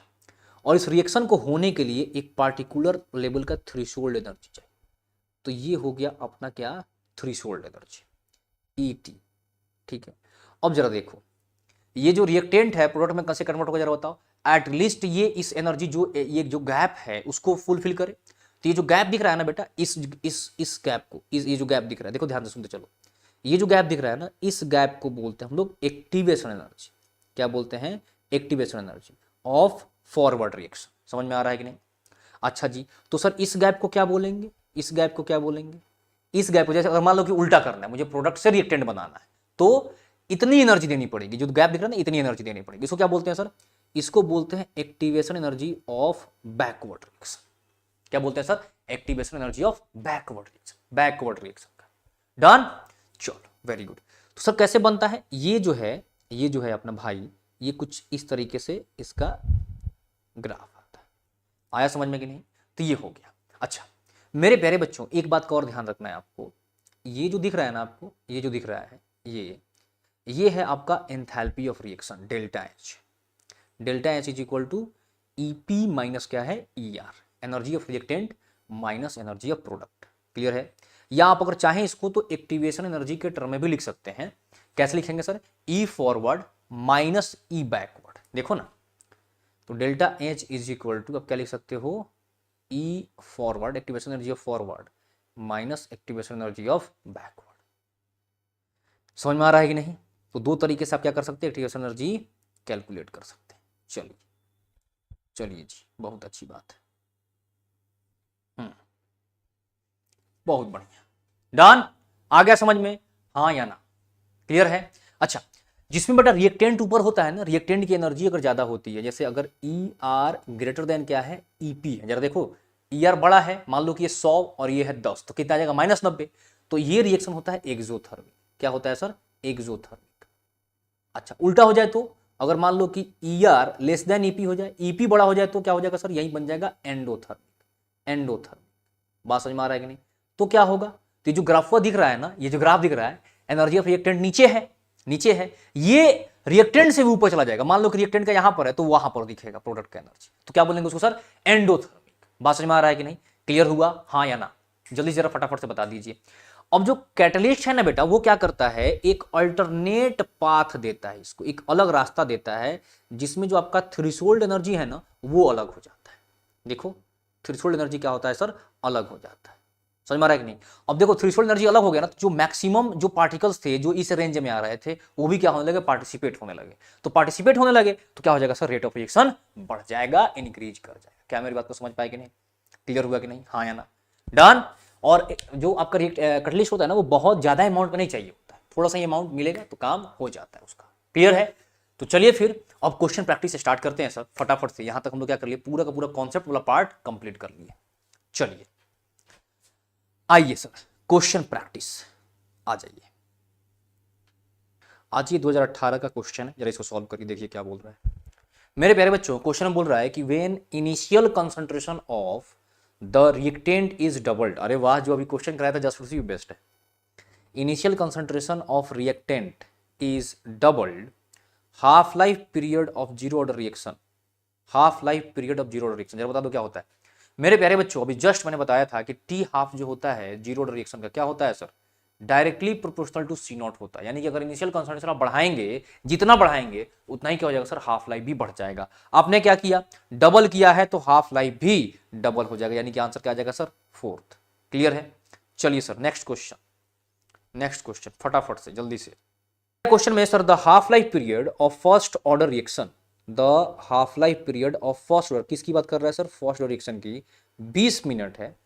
और इस रिएक्शन को होने के लिए एक पार्टिकुलर लेवल का थ्रेशोल्ड एनर्जी चाहिए, तो ये हो गया अपना क्या? थ्रेशोल्ड एनर्जी, ET, ठीक है। अब जरा देखो, ये जो रिएक्टेंट है प्रोडक्ट में कैसे कन्वर्ट हो, जरा बताओ। एटलीस्ट ये इस एनर्जी ये जो गैप है उसको फुलफिल करे। तो ये जो गैप दिख रहा है ना बेटा, इस गैप को, ये जो गैप दिख रहा है, देखो ध्यान से सुनते चलो, ये जो गैप दिख रहा है ना, इस गैप को बोलते हैं हम लोग एक्टिवेशन एनर्जी। क्या बोलते हैं? Activation energy of forward reaction. समझ में आ रहा है कि नहीं? अच्छा जी, तो सर इस गैप को क्या बोलेंगे? इस गैप को क्या बोलेंगे? इस गैप को, जैसे अगर मान लो कि उल्टा करना है, मुझे प्रोडक्ट से रिएक्टेंट बनाना है, तो इतनी एनर्जी देनी पड़ेगी, जो गैप दिख रहा है ना, इतनी एनर्जी देनी पड़ेगी। इसको क्या बोलते हैं सर? इसको बोलते हैं activation energy of backward reaction. क्या बोलते हैं sir? Activation energy of backward reaction का। डन? चलो, वेरी गुड। तो सर कैसे बनता है? ये जो है अपना भाई, ये कुछ इस तरीके से इसका ग्राफ आता है। आया समझ में कि नहीं? तो ये हो गया। अच्छा मेरे प्यारे बच्चों, एक बात का और ध्यान रखना है आपको, ये जो दिख रहा है ना आपको, ये जो दिख रहा है ये है आपका enthalpy of reaction delta H. Delta H is equal to E P minus क्या है, E R, energy of reactant minus energy of product. Clear है? या आप अगर चाहें इसको तो एक्टिवेशन एनर्जी के टर्म में भी लिख सकते हैं। कैसे लिखेंगे sir? E forward minus E backward. देखो ना, तो delta H is equal to, अब क्या लिख सकते हो, E forward activation energy of forward minus activation energy of backward. समझ में आ रहा है कि नहीं? तो दो तरीके से आप क्या कर सकते हैं, एक्टिवेशन एनर्जी कैलकुलेट कर सकते हैं। चलिए चलिए जी, बहुत अच्छी बात है। बहुत बढ़िया, डन। आ गया समझ में, हाँ या ना? क्लियर है? अच्छा, जिसमें बेटा रिएक्टेंट ऊपर होता है ना, रिएक्टेंट की एनर्जी अगर ज्यादा होती है, जैसे अगर ई आर ग्रेटर देन क्या है, ई पी है, जरा देखो ई आर बड़ा है, मान लो कि ये 100 और ये है 10, तो कितना आ जाएगा, -90। तो ये रिएक्शन होता है एक्सोथर्मिक। क्या होता है सर? एक्सोथर्मिक। अच्छा उल्टा हो जाए तो, अगर मान लो कि E R less than EP हो जाए, ईपी बड़ा हो जाए, तो क्या हो जाएगा सर, यही बन जाएगा एंडोथर्मिक। एंडोथर्मिक, बात समझ में आ रहा है कि नहीं? तो क्या होगा, तो जो ग्राफ दिख रहा है ना, ये जो ग्राफ दिख रहा है, एनर्जी ऑफ रिएक्टेंट नीचे है, नीचे है, ये रिएक्टेंट से भी ऊपर चला जाएगा। मान लो कि रिएक्टेंट का यहां पर है, तो वहां पर दिखेगा प्रोडक्ट का एनर्जी, तो क्या बोलेंगे उसको सर, एंडोथर्मिक। बात समझ में आ रहा है कि नहीं? क्लियर हुआ, हाँ या ना? जल्दी जरा फटाफट से बता दीजिए। अब जो कैटलिस्ट है ना बेटा, वो क्या करता है, एक अल्टरनेट पाथ देता है, इसको एक अलग रास्ता देता है, जिसमें जो आपका थ्रेशोल्ड एनर्जी है ना, वो अलग हो जाता है। देखो थ्रेशोल्ड एनर्जी क्या होता है सर, अलग हो जाता है। समझ में आ रहा है कि नहीं? अब देखो थ्रेशोल्ड एनर्जी अलग हो गया ना, तो जो मैक्सिमम जो पार्टिकल्स थे जो इस रेंज में आ रहे थे, वो भी क्या होने लगे, पार्टिसिपेट होने लगे। तो पार्टिसिपेट होने लगे तो क्या हो जाएगा सर, रेट ऑफ रिएक्शन बढ़ जाएगा, इंक्रीज कर जाएगा। क्या मेरी बात को समझ पाए कि नहीं? क्लियर हुआ कि नहीं, हाँ या ना? डन। और जो आपका कैटलिस्ट होता है ना, वो बहुत ज्यादा अमाउंट में नहीं चाहिए होता है, थोड़ा सा ही अमाउंट मिलेगा तो काम हो जाता है उसका। क्लियर है? तो चलिए फिर अब क्वेश्चन प्रैक्टिस स्टार्ट करते हैं सर फटाफट से। यहां तक हम लोग क्या कर लिए, पूरा का पूरा कॉन्सेप्ट वाला पार्ट कंप्लीट कर लिए। चलिए आइए सर, क्वेश्चन प्रैक्टिस आ जाइए। आज ये 2018 का क्वेश्चन है, जरा इसको सॉल्व करके देखिए क्या बोल रहा है। मेरे प्यारे बच्चों, क्वेश्चन में बोल रहा है कि when initial concentration of the reactant is doubled. अरे वाह, जो अभी क्वेश्चन कराया था जस्ट उसी बेस्ट है। Initial concentration of reactant is doubled, half life period of zero order reaction, half life period of zero order reaction, जरा बता दो क्या होता है। मेरे प्यारे बच्चों, अभी जस्ट मैंने बताया था कि टी हाफ जो होता है जीरो ऑर्डर रिएक्शन का, क्या होता है sir, directly proportional to C naught होता है। यानी कि अगर इनिशियल कंसंट्रेशन आप बढ़ाएंगे, जितना बढ़ाएंगे उतना ही क्या हो जाएगा सर, हाफ लाइफ भी बढ़ जाएगा। आपने क्या किया, डबल किया है, तो हाफ लाइफ भी डबल हो जाएगा, यानी कि आंसर क्या आ जाएगा सर, 4th। क्लियर है? चलिए sir next question, next question फटाफट से जल्दी से। क्वेश्चन में sir, the half life period of first order reaction, the half life period of first order, किसकी बात कर रहा है सर, फर्स्ट ऑर्डर रिएक्शन की, 20 मिनट है।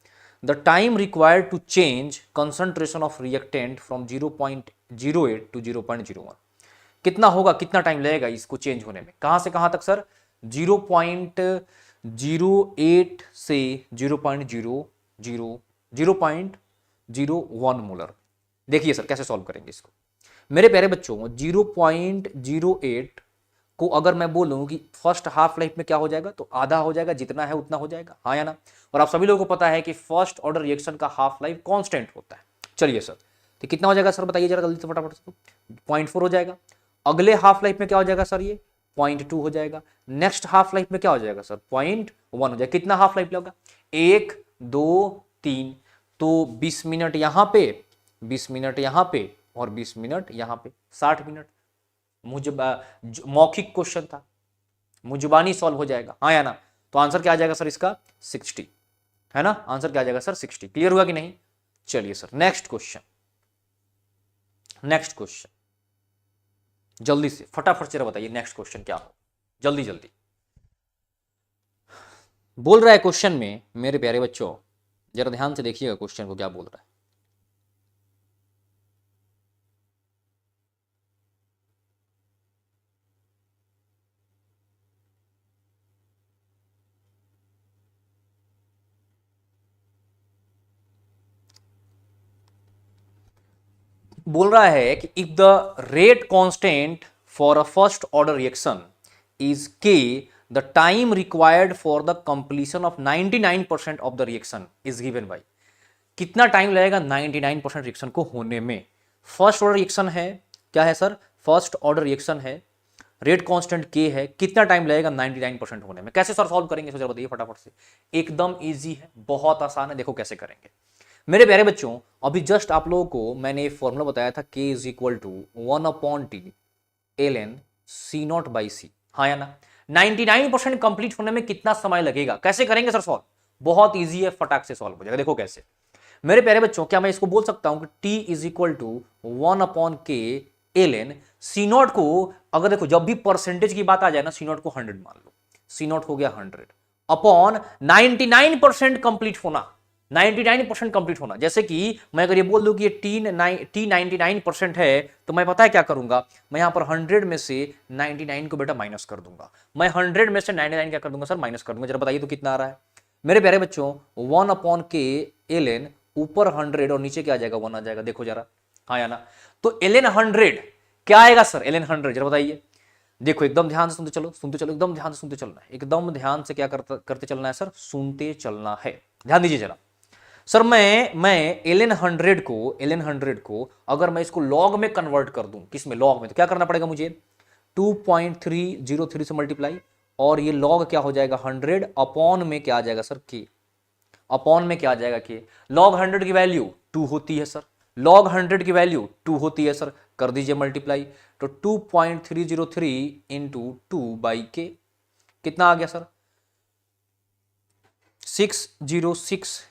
The time required to change concentration of reactant from 0.08 to 0.01, कितना होगा, कितना टाइम लगेगा इसको चेंज होने में, कहां से कहां तक सर, 0.08 से 0.01 मोलर। देखिए सर कैसे सॉल्व करेंगे इसको। मेरे प्यारे बच्चों, 0.08 को अगर मैं बोलूं कि फर्स्ट हाफ लाइफ में क्या हो जाएगा, तो आधा हो जाएगा, जितना है उतना हो जाएगा, हाँ या ना? और आप सभी लोगों को पता है कि फर्स्ट ऑर्डर रिएक्शन का हाफ लाइफ कांस्टेंट होता है। चलिए सर, तो कितना हो जाएगा सर, बताइए जरा जल्दी से फटाफट से। 0.4 हो जाएगा। अगले हाफ लाइफ में क्या हो जाएगा सर, ये 0.2 हो जाएगा। नेक्स्ट हाफ लाइफ में क्या हो जाएगा सर, 0.1 हो जाएगा। कितना हाफ लाइफ लगेगा, 1 2 3, तो 20 मिनट यहां पे, 20 मिनट यहां पे, और 20 मिनट यहां पे, 60 मिनट। मुझे मौखिक क्वेश्चन था, मुजबानी सॉल्व हो जाएगा, हाँ या ना? तो आंसर क्या आ जाएगा सर इसका, 60, है ना? आंसर क्या आ जाएगा सर, 60। क्लियर हुआ कि नहीं? चलिए sir next question, next question जल्दी से फटाफट से बताइए नेक्स्ट क्वेश्चन क्या हो, जल्दी जल्दी। बोल रहा है क्वेश्चन में, मेरे प्यारे बच्चों जरा ध्यान से देखिएगा क्वेश्चन को क्या बोल रहा है। बोल रहा है कि if the rate constant for a first order reaction is K, the time required for the completion of 99% of the reaction is given by, कितना टाइम लगेगा 99% रिएक्शन को होने में। फर्स्ट ऑर्डर रिएक्शन है, क्या है सर, फर्स्ट ऑर्डर रिएक्शन है, रेट कांस्टेंट के है, कितना टाइम लगेगा 99% होने में। कैसे सर सॉल्व करेंगे, सोचा बताइए फटाफट से। एकदम इजी है, बहुत आसान है, देखो कैसे करेंगे मेरे प्यारे बच्चों। अभी जस्ट आप लोगों को मैंने फॉर्मूला बताया था, k is equal to 1/t ln C0/c, हाँ या ना। 99% कंप्लीट होने में कितना समय लगेगा, कैसे करेंगे सर सॉल्व, बहुत इजी है, फटाक से सॉल्व हो जाएगा। देखो कैसे मेरे प्यारे बच्चों, क्या मैं इसको बोल सकता हूं कि t is equal to 1/k ln C0 को, अगर देखो जब भी परसेंटेज की बात आ जाए ना, C0 को 100 मान लो, C0 हो गया 100 अपॉन 99% कंप्लीट होना, 99% कंप्लीट होना। जैसे कि मैं अगर ये बोल दूं कि ये t 99% है, तो मैं पता है क्या करूंगा, मैं यहां पर 100 में से 99 को बेटा माइनस कर दूंगा। मैं 100 में से 99 क्या कर दूंगा सर, माइनस कर दूंगा। जरा बताइए तो कितना आ रहा है मेरे प्यारे बच्चों, 1/k ln ऊपर 100 और नीचे क्या आ जाएगा, 1 आ जाएगा। देखो जरा, हाँ या ना। तो ln 100 क्या आएगा सर, ln 100 जरा बताइए। देखो एकदम ध्यान से सुनते चलो, एकदम ध्यान से सुनते चलना है, एकदम ध्यान से क्या करते चलना है सर, सुनते चलना है। ध्यान दीजिए जरा सर, मैं ln 100 को अगर मैं इसको लॉग में कन्वर्ट कर दूं, किस में, लॉग में, तो क्या करना पड़ेगा मुझे, 2.303 से मल्टीप्लाई, और ये लॉग क्या हो जाएगा 100 अपॉन में क्या आ जाएगा सर, के, अपॉन में क्या आ जाएगा के। लॉग 100 की वैल्यू 2 होती है सर, लॉग 100 की वैल्यू 2 होती है सर, कर दीजिए मल्टीप्लाई। तो 2.303 इंटू 2/k कितना आ गया सर, 606,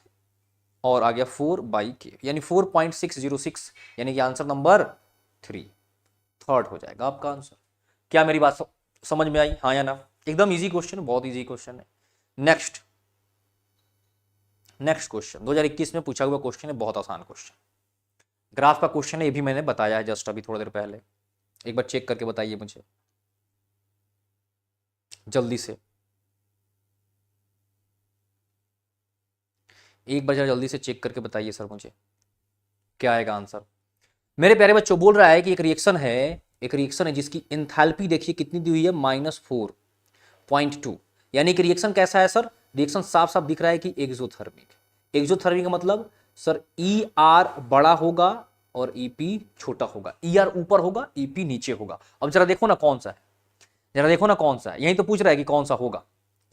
और आ गया 4/k, यानी 4.606, यानी कि आंसर नंबर 3 थर्ड हो जाएगा आपका आंसर। क्या मेरी बात समझ में आई, हाँ या ना। एकदम इजी क्वेश्चन, बहुत इजी क्वेश्चन है। नेक्स्ट क्वेश्चन 2021 में पूछा हुआ क्वेश्चन है, बहुत आसान क्वेश्चन, ग्राफ का क्वेश्चन है, ये भी मैंने बताया है जस्ट अभी थोड़ी देर पहले, एक बार चेक करके बताइए मुझे जल्दी से, एक बार जल्दी से चेक करके बताइए सर मुझे क्या आएगा आंसर। मेरे प्यारे बच्चों, बोल रहा है कि एक रिएक्शन है जिसकी एंथैल्पी देखिए कितनी दी हुई है, -4.2, यानी कि रिएक्शन कैसा है सर, रिएक्शन साफ साफ दिख रहा है कि एक्सोथर्मिक का मतलब सर ER बड़ा होगा और EP छोटा होगा, ER ऊपर होगा, EP नीचे होगा। अब जरा देखो ना कौन सा है, जरा देखो ना कौन सा है, यही तो पूछ रहा है कि कौन सा होगा,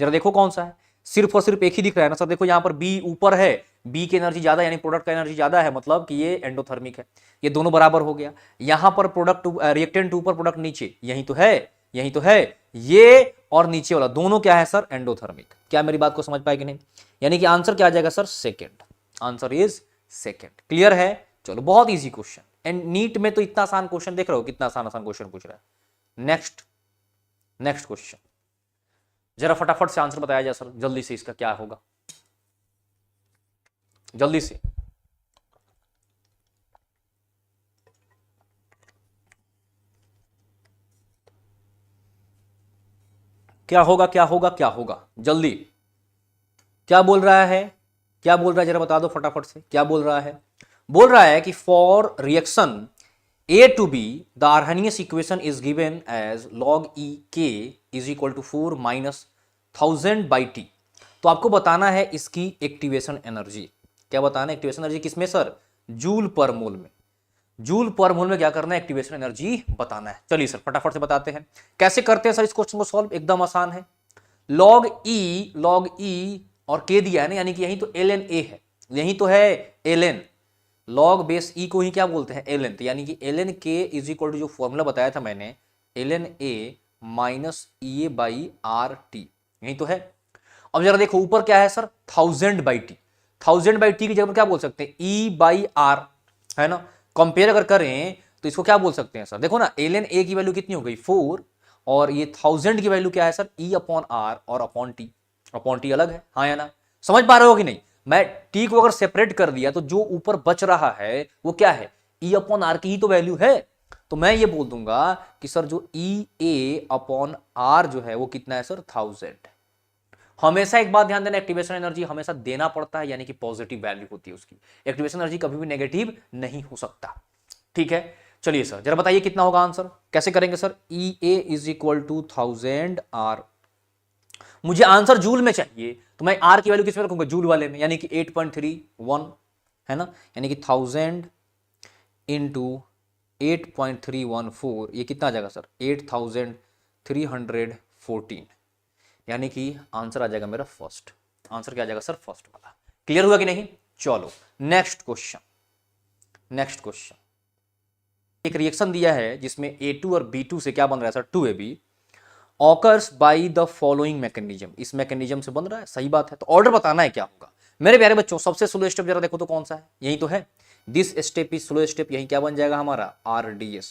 जरा देखो कौन सा है। सिर्फ और सिर्फ एक ही दिख रहा है ना सर, देखो यहाँ पर B ऊपर है, B की एनर्जी ज्यादा, यानी प्रोडक्ट का एनर्जी ज्यादा है, मतलब कि ये एंडोथर्मिक है, ये दोनों बराबर हो गया। यहाँ पर प्रोडक्ट रिएक्टेंट ऊपर, प्रोडक्ट नीचे, यही तो है, ये और नीचे वाला दोनों क्या है सर, एंडोथर्मिक। क्या मेरी बात को समझ पाए कि नहीं, यानी कि आंसर क्या आ जाएगा sir, second, answer is second. Clear है, चलो बहुत इजी क्वेश्चन, एंड नीट में तो इतना आसान क्वेश्चन देख रहे हो, कितना आसान क्वेश्चन पूछ रहा है। नेक्स्ट क्वेश्चन, जरा फटाफट से आंसर बताया जाए सर, जल्दी से, इसका क्या होगा, जल्दी से। क्या होगा जल्दी, क्या बोल रहा है, जरा बता दो फटाफट से, क्या बोल रहा है कि for reaction A to B the Arrhenius equation is given as log EK is equal to 4 minus 1000/t। तो आपको बताना है इसकी एक्टिवेशन एनर्जी, क्या बताना है, एक्टिवेशन एनर्जी किसमें सर, जूल पर मोल में, जूल पर मोल में क्या करना है, एक्टिवेशन एनर्जी बताना है। चलिए सर फटाफट से बताते हैं, कैसे करते हैं सर इस क्वेश्चन को सॉल्व, एकदम आसान है। log E और K दिया है ना, यानी कि यही तो ln A है, यही तो है ln, लॉग बेस ई को ही क्या बोलते हैं, ln, तो यानी कि ln k is equal to जो फॉर्मूला बताया था मैंने, ln a माइनस EA/RT, यही तो है। अब जरा देखो ऊपर क्या है सर, 1000/t, 1000/t की जगह पर क्या बोल सकते हैं, E/R, है ना। कंपेयर अगर करें तो इसको क्या बोल सकते हैं सर, देखो ना ln a की वैल्यू कितनी हो गई 4, और ये 1000 की वैल्यू क्या है सर, E/R और अपॉन टी अलग है, हाँ या ना। समझ पा रहे हो कि नहीं, मैं टी को अगर सेपरेट कर दिया तो जो ऊपर बच रहा है वो क्या है, E/R की ही तो वैल्यू है। तो मैं ये बोल दूंगा कि सर जो EA/R जो है वो कितना है सर, 1000। हमेशा एक बात ध्यान देना, एक्टिवेशन एनर्जी हमेशा देना पड़ता है, यानी कि पॉजिटिव वैल्यू होती है उसकी, एक्टिवेशन एनर्जी कभी भी नेगेटिव नहीं हो सकता, ठीक है। चलिए सर जरा बताइए कितना होगा आंसर, कैसे करेंगे sir, EA is equal to 1000R मुझे आंसर जूल में चाहिए, तो मैं आर की वैल्यू किस में रखूंगा, जूल वाले में, यानी कि 8.31 है ना, यानी कि 1000 इंटू 8.314, ये कितना आ जाएगा सर, 8314, यानी कि आंसर आ जाएगा मेरा फर्स्ट। आंसर क्या आ जाएगा सर, फर्स्ट वाला। क्लियर हुआ कि नहीं? चलो नेक्स्ट क्वेश्चन। नेक्स्ट क्वेश्चन, एक रिएक्शन दिया है जिसमें A2 और B2 से क्या बन रहा है sir, 2AB occurs by the following mechanism, इस मैकेनिज्म से बन रहा है, सही बात है। तो ऑर्डर बताना है क्या होगा मेरे प्यारे बच्चों। सबसे स्लो स्टेप जरा देखो तो कौन सा है, यही तो है, this step is slow step, यही क्या बन जाएगा हमारा, RDS,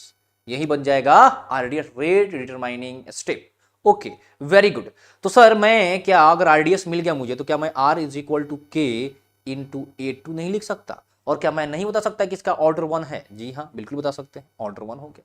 यही बन जाएगा RDS, rate determining step. Okay very good. तो सर मैं क्या, अगर RDS मिल गया मुझे, तो क्या मैं R is equal to K into A2 नहीं लिख सकता? और क्या मैं नहीं बता सकता कि इसका ऑर्डर 1 है? जी हाँ बिल्कुल बता सकते हैं, ऑर्डर 1 हो गया।